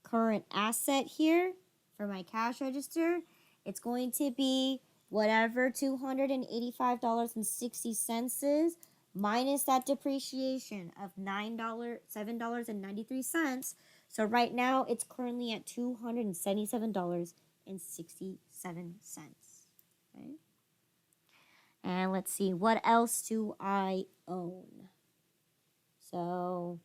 current asset here for my cash register? It's going to be whatever $285.60 is minus that depreciation of $7.93. So right now it's currently at $277.67. Okay. And let's see, what else do I own? So,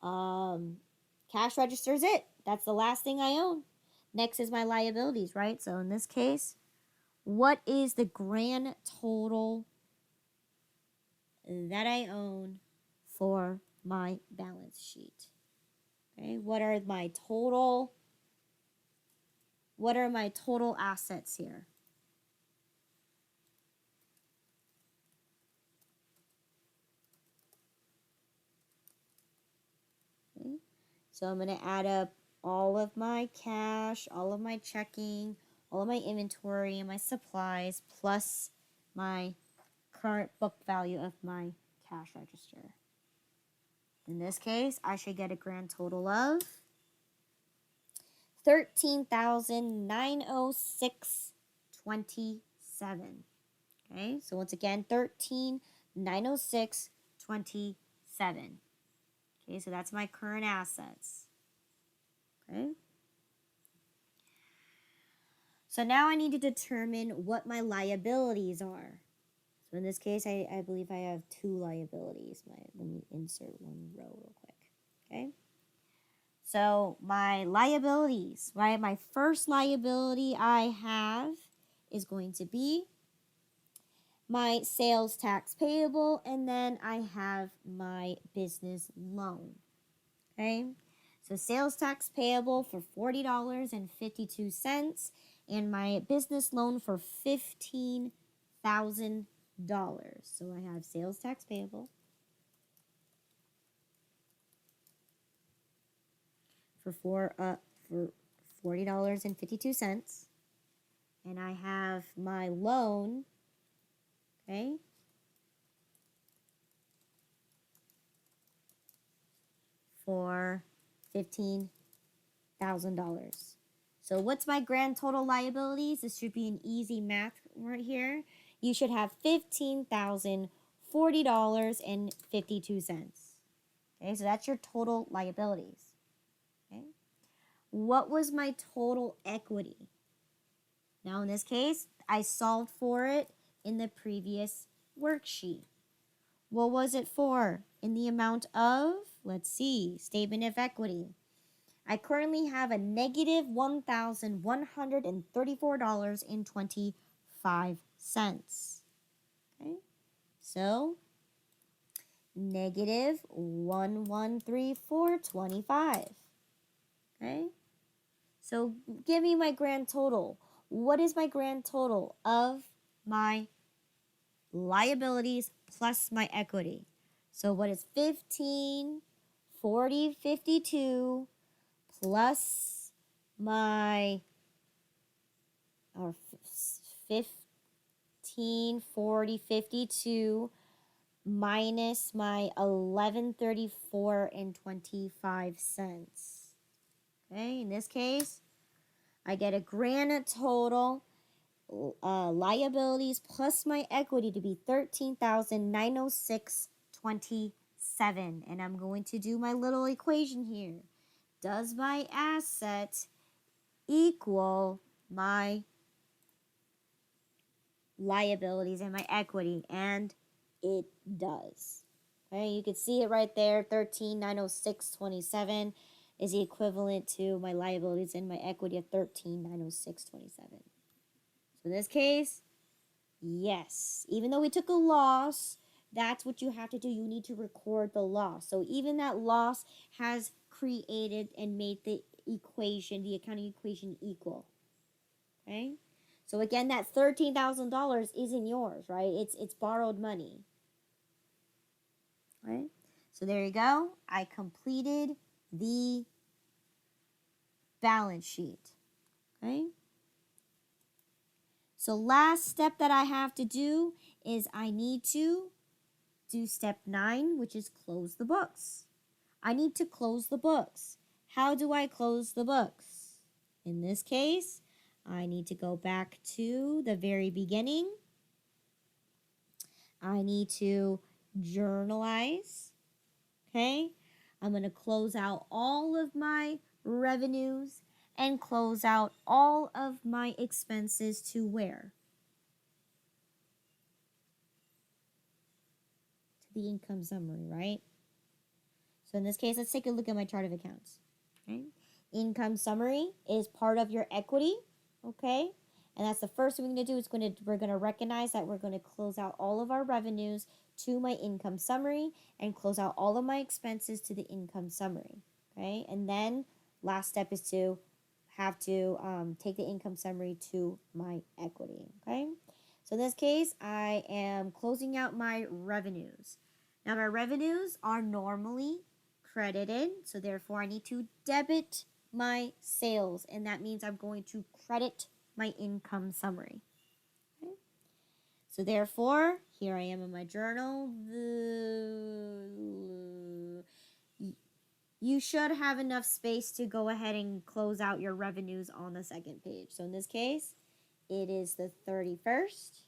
cash register is it. That's the last thing I own. Next is my liabilities, right? So in this case, what is the grand total that I own for my balance sheet? Okay, what are my total assets here? Okay. So I'm going to add up all of my cash, all of my checking, all of my inventory and my supplies, plus my current book value of my cash register. In this case, I should get a grand total of $13,906.27. Okay, so once again, $13,906.27. Okay, so that's my current assets. Okay. So now I need to determine what my liabilities are. So in this case, I believe I have two liabilities. Let me insert one row real quick. Okay. So my liabilities, right? My first liability I have is going to be my sales tax payable, and then I have my business loan. Okay. So sales tax payable for $40.52 and my business loan for $15,000. So I have sales tax payable for $40.52, and I have my loan, okay, for $15,000. So what's my grand total liabilities? This should be an easy math right here. You should have $15,040.52. Okay, so that's your total liabilities. Okay. What was my total equity? Now in this case, I solved for it in the previous worksheet. What was it for? In the amount of, let's see, statement of equity. I currently have a negative $1,134.25. Okay, so negative 1134.25. Okay, so give me my grand total. What is my grand total of my liabilities plus my equity? So what is 15, 40, 52 plus my, or 15, 40, 52 minus my 1134 and 25 cents. Okay, in this case, I get a grand total liabilities plus my equity to be $13,906.27. And I'm going to do my little equation here. Does my asset equal my liabilities and my equity? And it does. Okay, you can see it right there. $13,906.27 is the equivalent to my liabilities and my equity of $13,906.27. So in this case, yes, even though we took a loss, that's what you have to do. You need to record the loss. So even that loss has created and made the equation, the accounting equation, equal. Okay? So again, that $13,000 isn't yours, right? It's borrowed money. Right? So there you go. I completed the balance sheet. Okay? So last step that I have to do is I need to do step 9, which is close the books. I need to close the books. How do I close the books? In this case, I need to go back to the very beginning. I need to journalize. Okay? I'm going to close out all of my revenues and close out all of my expenses to where? To the income summary, right? So in this case, let's take a look at my chart of accounts. Okay? income summary is part of your equity, okay? And that's the first thing we're going to do is we're going to recognize that we're going to close out all of our revenues to my income summary and close out all of my expenses to the income summary, okay? And then last step is to have to take the income summary to my equity, okay? So in this case, I am closing out my revenues. Now my revenues are normally credited, so therefore I need to debit my sales, and that means I'm going to credit my income summary. Okay? So therefore, here I am in my journal. You should have enough space to go ahead and close out your revenues on the second page. So in this case, it is the 31st.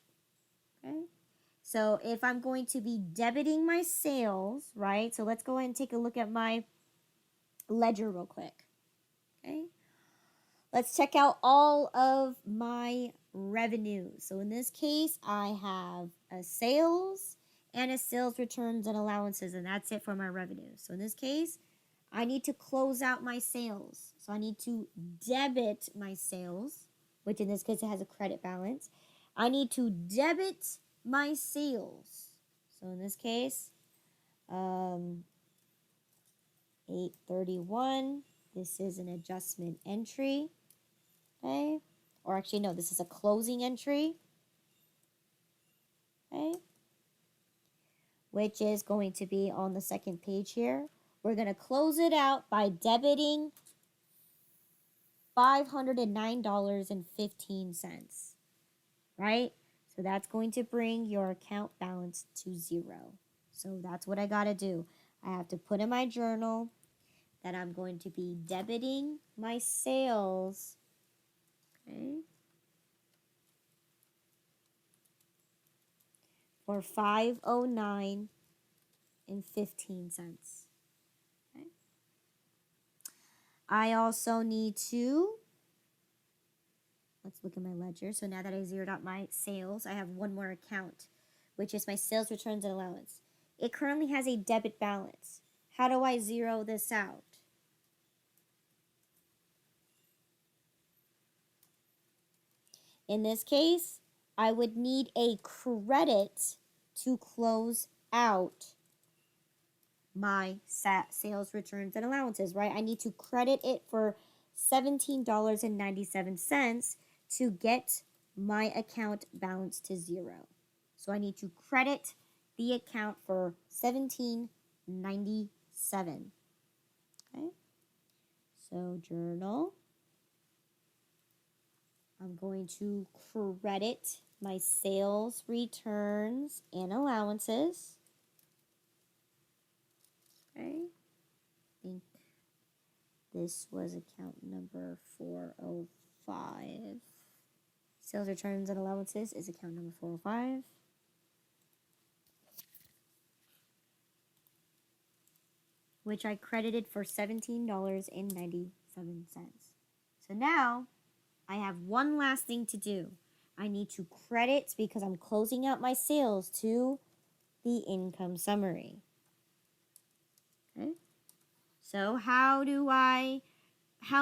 Okay. So if I'm going to be debiting my sales, right? So let's go ahead and take a look at my ledger real quick. Okay. Let's check out all of my revenues. So in this case, I have a sales and a sales returns and allowances, and that's it for my revenues. So in this case, I need to close out my sales. So I need to debit my sales, which in this case it has a credit balance. I need to debit my sales. So in this case, 831. This is an adjustment entry. Okay. Or actually, no, this is a closing entry. Okay. Which is going to be on the second page here. We're going to close it out by debiting $509.15. Right? So that's going to bring your account balance to 0. So that's what I got to do. I have to put in my journal that I'm going to be debiting my sales. Okay. For $509.15. Okay. I also need to, let's look at my ledger. So now that I zeroed out my sales, I have one more account, which is my sales returns and allowance. It currently has a debit balance. How do I zero this out? In this case, I would need a credit to close out my sales returns and allowances, right? I need to credit it for $17.97 to get my account balance to 0. So I need to credit the account for $17.97. Okay? So journal. I'm going to credit my sales returns and allowances. Okay. I think this was account number 405. Sales returns and allowances is account number 405. Which I credited for $17.97. So now I have one last thing to do. I need to credit, because I'm closing out my sales, to the income summary. Okay. So how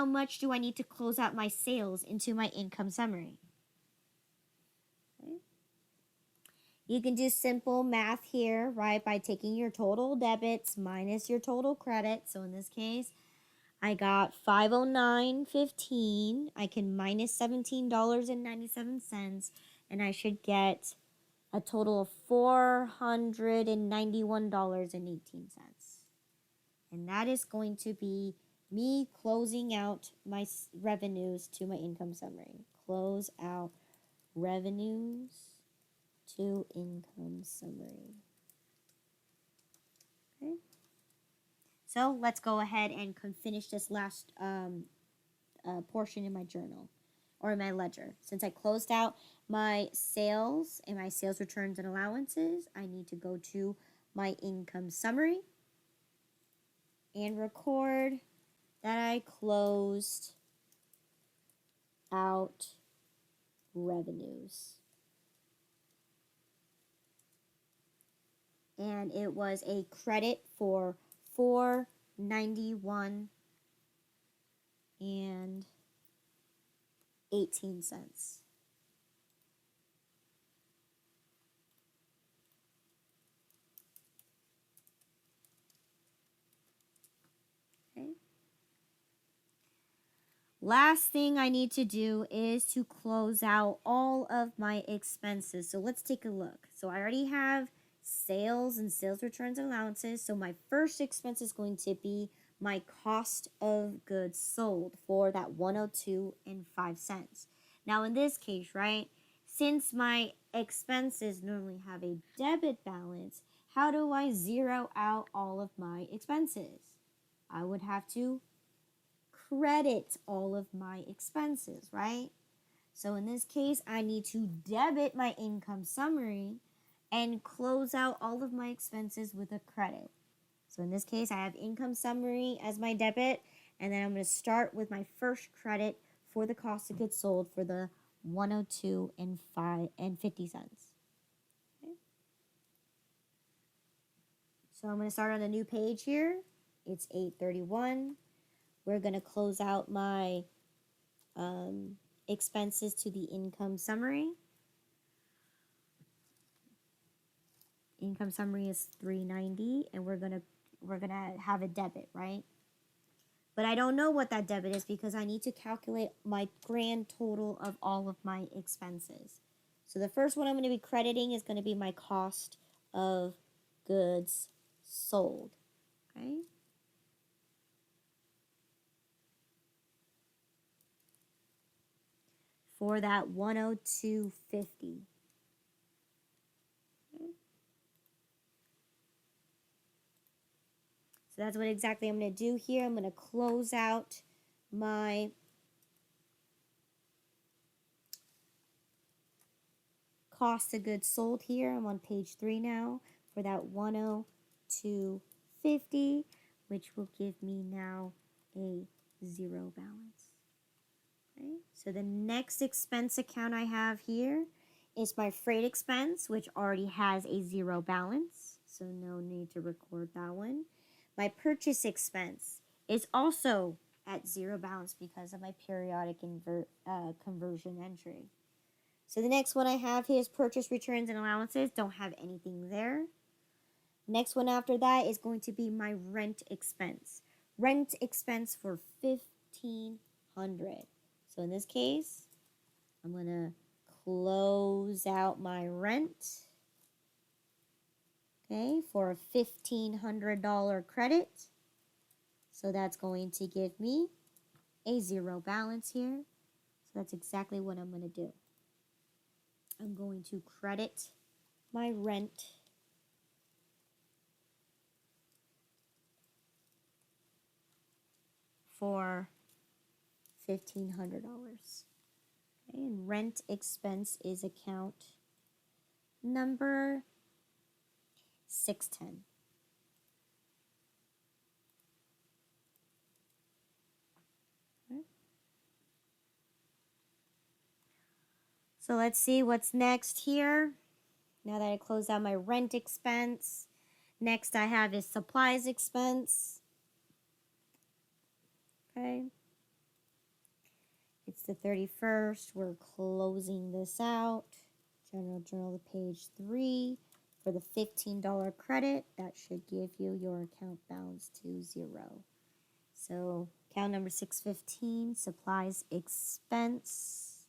much do I need to close out my sales into my income summary? Okay. You can do simple math here, right, by taking your total debits minus your total credits. So in this case, I got $509.15. I can minus $17.97, and I should get a total of $491.18. And that is going to be me closing out my revenues to my income summary. Close out revenues to income summary. Okay. So let's go ahead and finish this last portion in my journal or in my ledger. Since I closed out my sales and my sales returns and allowances, I need to go to my income summary and record that I closed out revenues. And it was a credit for $491 and 18 cents. Okay. Last thing I need to do is to close out all of my expenses. So let's take a look. So I already have sales and sales returns and allowances. So my first expense is going to be my cost of goods sold for that 102 and 5 cents. Now in this case, right, since my expenses normally have a debit balance, how do I zero out all of my expenses? I would have to credit all of my expenses, right? So in this case, I need to debit my income summary and close out all of my expenses with a credit. So in this case, I have income summary as my debit, and then I'm going to start with my first credit for the cost of goods sold for the 102 and 50 cents. Okay. So I'm going to start on a new page here. It's 831. We're going to close out my expenses to the income summary. Income summary is $390, and we're gonna have a debit, right? But I don't know what that debit is because I need to calculate my grand total of all of my expenses. So the first one I'm going to be crediting is going to be my cost of goods sold. Okay. For that 102.50. Okay. So that's what exactly I'm going to do here. I'm going to close out my cost of goods sold here. I'm on page 3 now for that 102.50, which will give me now a zero balance. Okay, so the next expense account I have here is my freight expense, which already has a zero balance, so no need to record that one. My purchase expense is also at zero balance because of my periodic conversion entry. So the next one I have here is purchase returns and allowances. Don't have anything there. Next one after that is going to be my rent expense. Rent expense for $1,500. So in this case, I'm going to close out my rent. Okay, for a $1,500 credit. So that's going to give me a zero balance here. So that's exactly what I'm going to do. I'm going to credit my rent for $1,500. Okay, and rent expense is account number 610. Okay. So let's see what's next here. Now that I closed out my rent expense, next I have is supplies expense. Okay. It's the 31st. We're closing this out. General Journal, page 3. For the $15 credit, that should give you your account balance to zero. So account number 615, supplies expense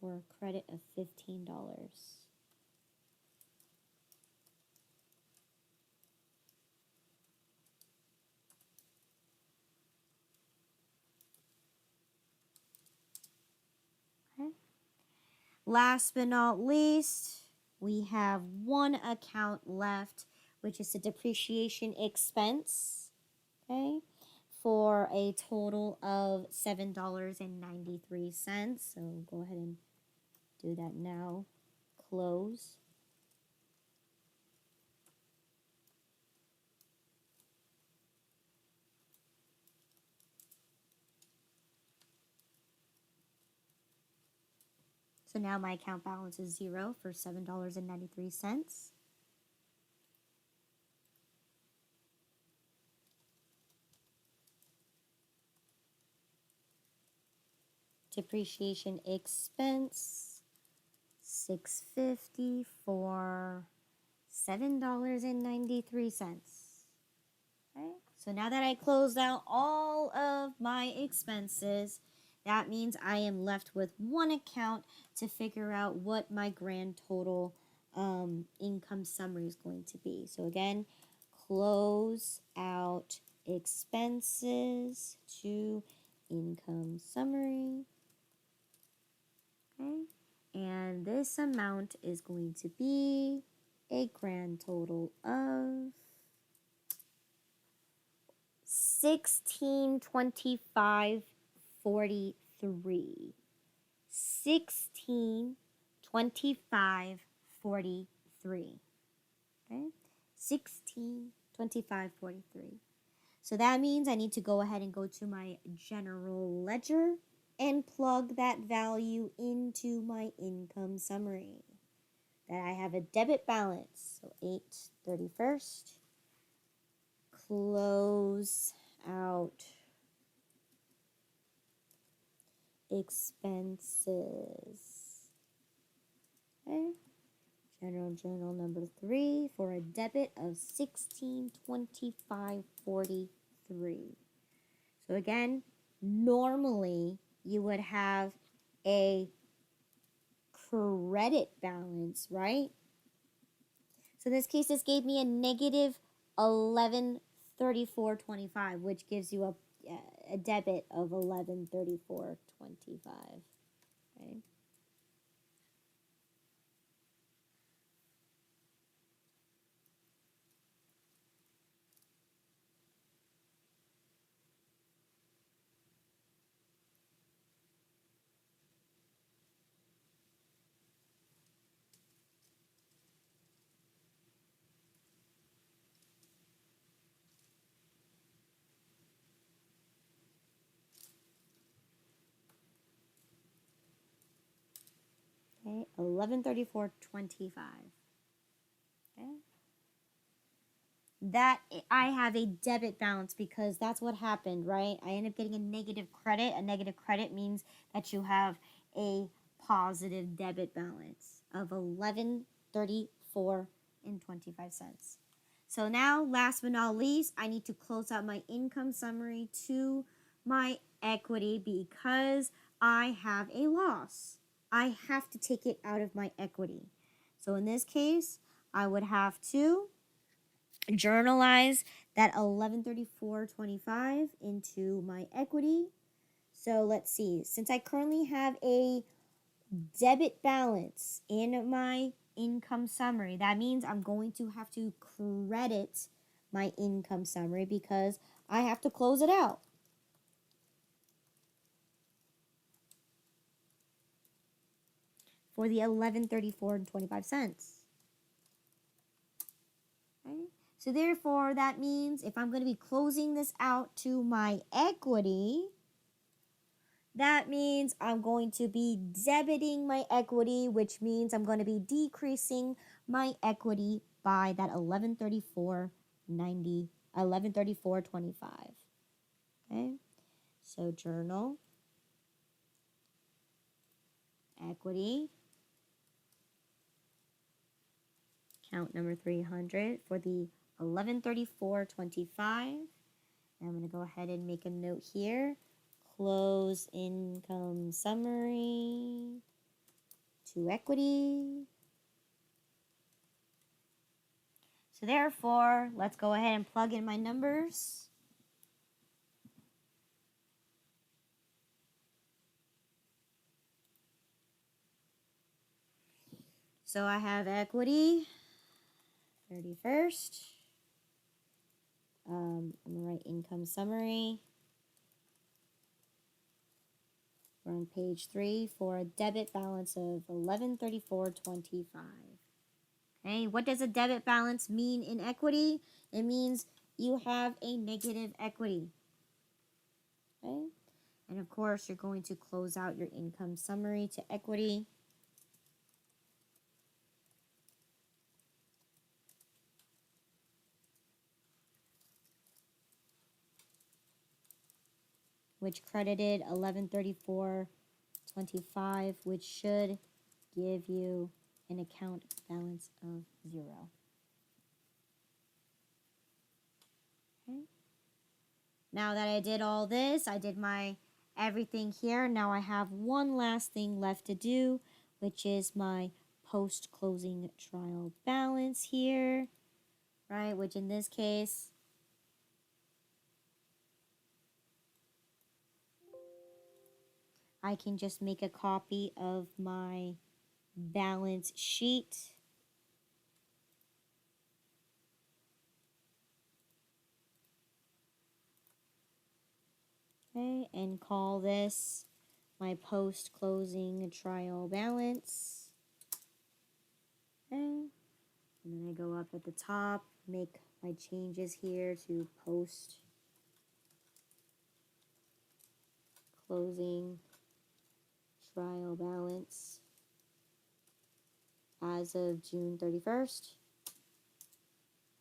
for a credit of $15. Okay. Last but not least, we have one account left, which is the depreciation expense. Okay. For a total of $7.93. So go ahead and do that now. Close. So now my account balance is zero for $7.93. depreciation expense, $650 for $7.93. Okay, so now that I closed out all of my expenses, that means I am left with one account to figure out what my grand total income summary is going to be. So again, close out expenses to income summary. Okay, and this amount is going to be a grand total of 1625.43. 1625.43. Okay, 1625.43. So that means I need to go ahead and go to my general ledger and plug that value into my income summary. That I have a debit balance. So 8/31st. Close out expenses. Okay. General journal number 3 for a debit of 1625.43. So again, normally you would have a credit balance, right? So in this case, this gave me a negative 1134.25, which gives you a debit of 1134.25. Okay. Okay, 1134.25. Okay. That I have a debit balance because that's what happened, right? I end up getting a negative credit. A negative credit means that you have a positive debit balance of 1134.25. So now, last but not least, I need to close out my income summary to my equity because I have a loss. I have to take it out of my equity. So in this case, I would have to journalize that 1134.25 into my equity. So let's see. Since I currently have a debit balance in my income summary, that means I'm going to have to credit my income summary because I have to close it out. For the 1134.25. Okay? So therefore, that means if I'm going to be closing this out to my equity, that means I'm going to be debiting my equity, which means I'm going to be decreasing my equity by that 1134.25. Okay? So journal, equity, count number 300 for the 1134.25. I'm going to go ahead and make a note here. Close income summary to equity. So therefore, let's go ahead and plug in my numbers. So I have equity, 31st. I'm going to write income summary. We're on page 3 for a debit balance of 1134.25. Okay, what does a debit balance mean in equity? It means you have a negative equity. Okay, and of course, you're going to close out your income summary to equity. Which credited 1134.25 25, which should give you an account balance of 0. Okay. Now that I did all this, I did my everything here. Now I have one last thing left to do, which is my post-closing trial balance here, right? Which in this case, I can just make a copy of my balance sheet. Okay, and call this my post-closing trial balance. Okay, and then I go up at the top, make my changes here to post-closing trial balance as of June 31st.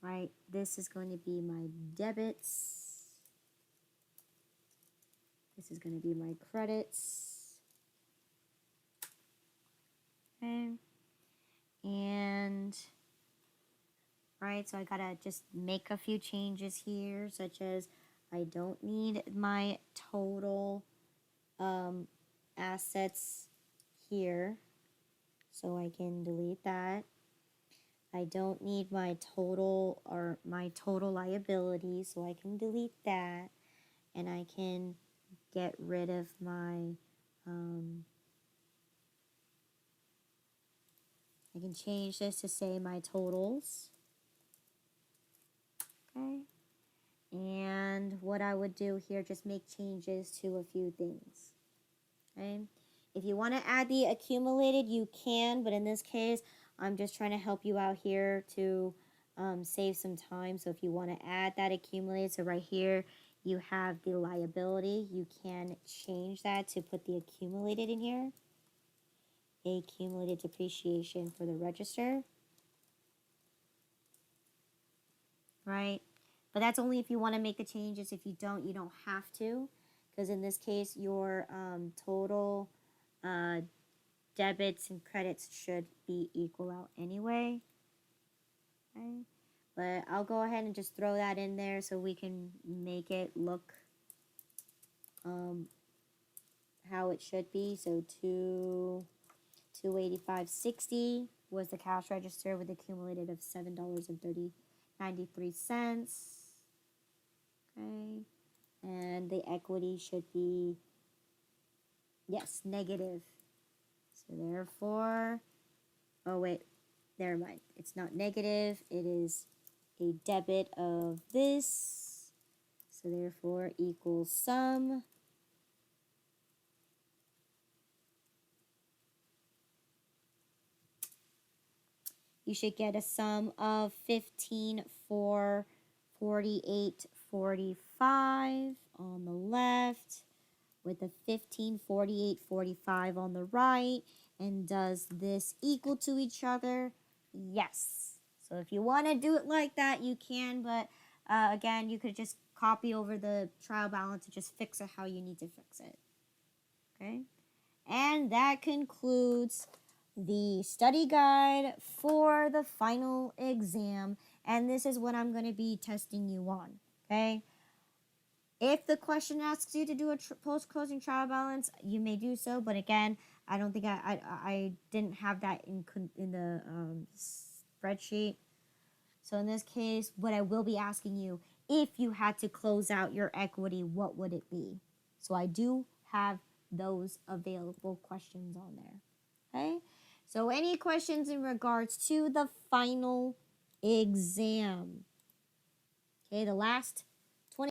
Right, this is going to be my debits. This is going to be my credits. Okay. And, right, so I gotta just make a few changes here, such as I don't need my total assets here, so I can delete that. I don't need my total liability, so I can delete that. And I can get rid of my, I can change this to say my totals. Okay. And what I would do here, just make changes to a few things. Okay. If you want to add the accumulated, you can, but in this case, I'm just trying to help you out here to save some time. So if you want to add that accumulated, so right here, you have the liability. You can change that to put the accumulated in here. Accumulated depreciation for the register. Right? But that's only if you want to make the changes. If you don't have to. Because in this case, your total debits and credits should be equal out anyway. Okay? But I'll go ahead and just throw that in there so we can make it look how it should be. So 285.60 was the cash register with accumulated of $7.93. Okay. And the equity should be, yes, negative. So therefore, oh wait, never mind. It's not negative. It is a debit of this. So therefore equals sum. You should get a sum of 15,448.45 on the left with a 15,48.45 on the right. And does this equal to each other? Yes. So if you want to do it like that, you can, but again, you could just copy over the trial balance and just fix it how you need to fix it. Okay? And that concludes the study guide for the final exam. And this is what I'm going to be testing you on. Okay? If the question asks you to do a post-closing trial balance, you may do so. But again, I don't think I didn't have that in the spreadsheet. So in this case, what I will be asking you, if you had to close out your equity, what would it be? So I do have those available questions on there. Okay? So any questions in regards to the final exam? Okay, the last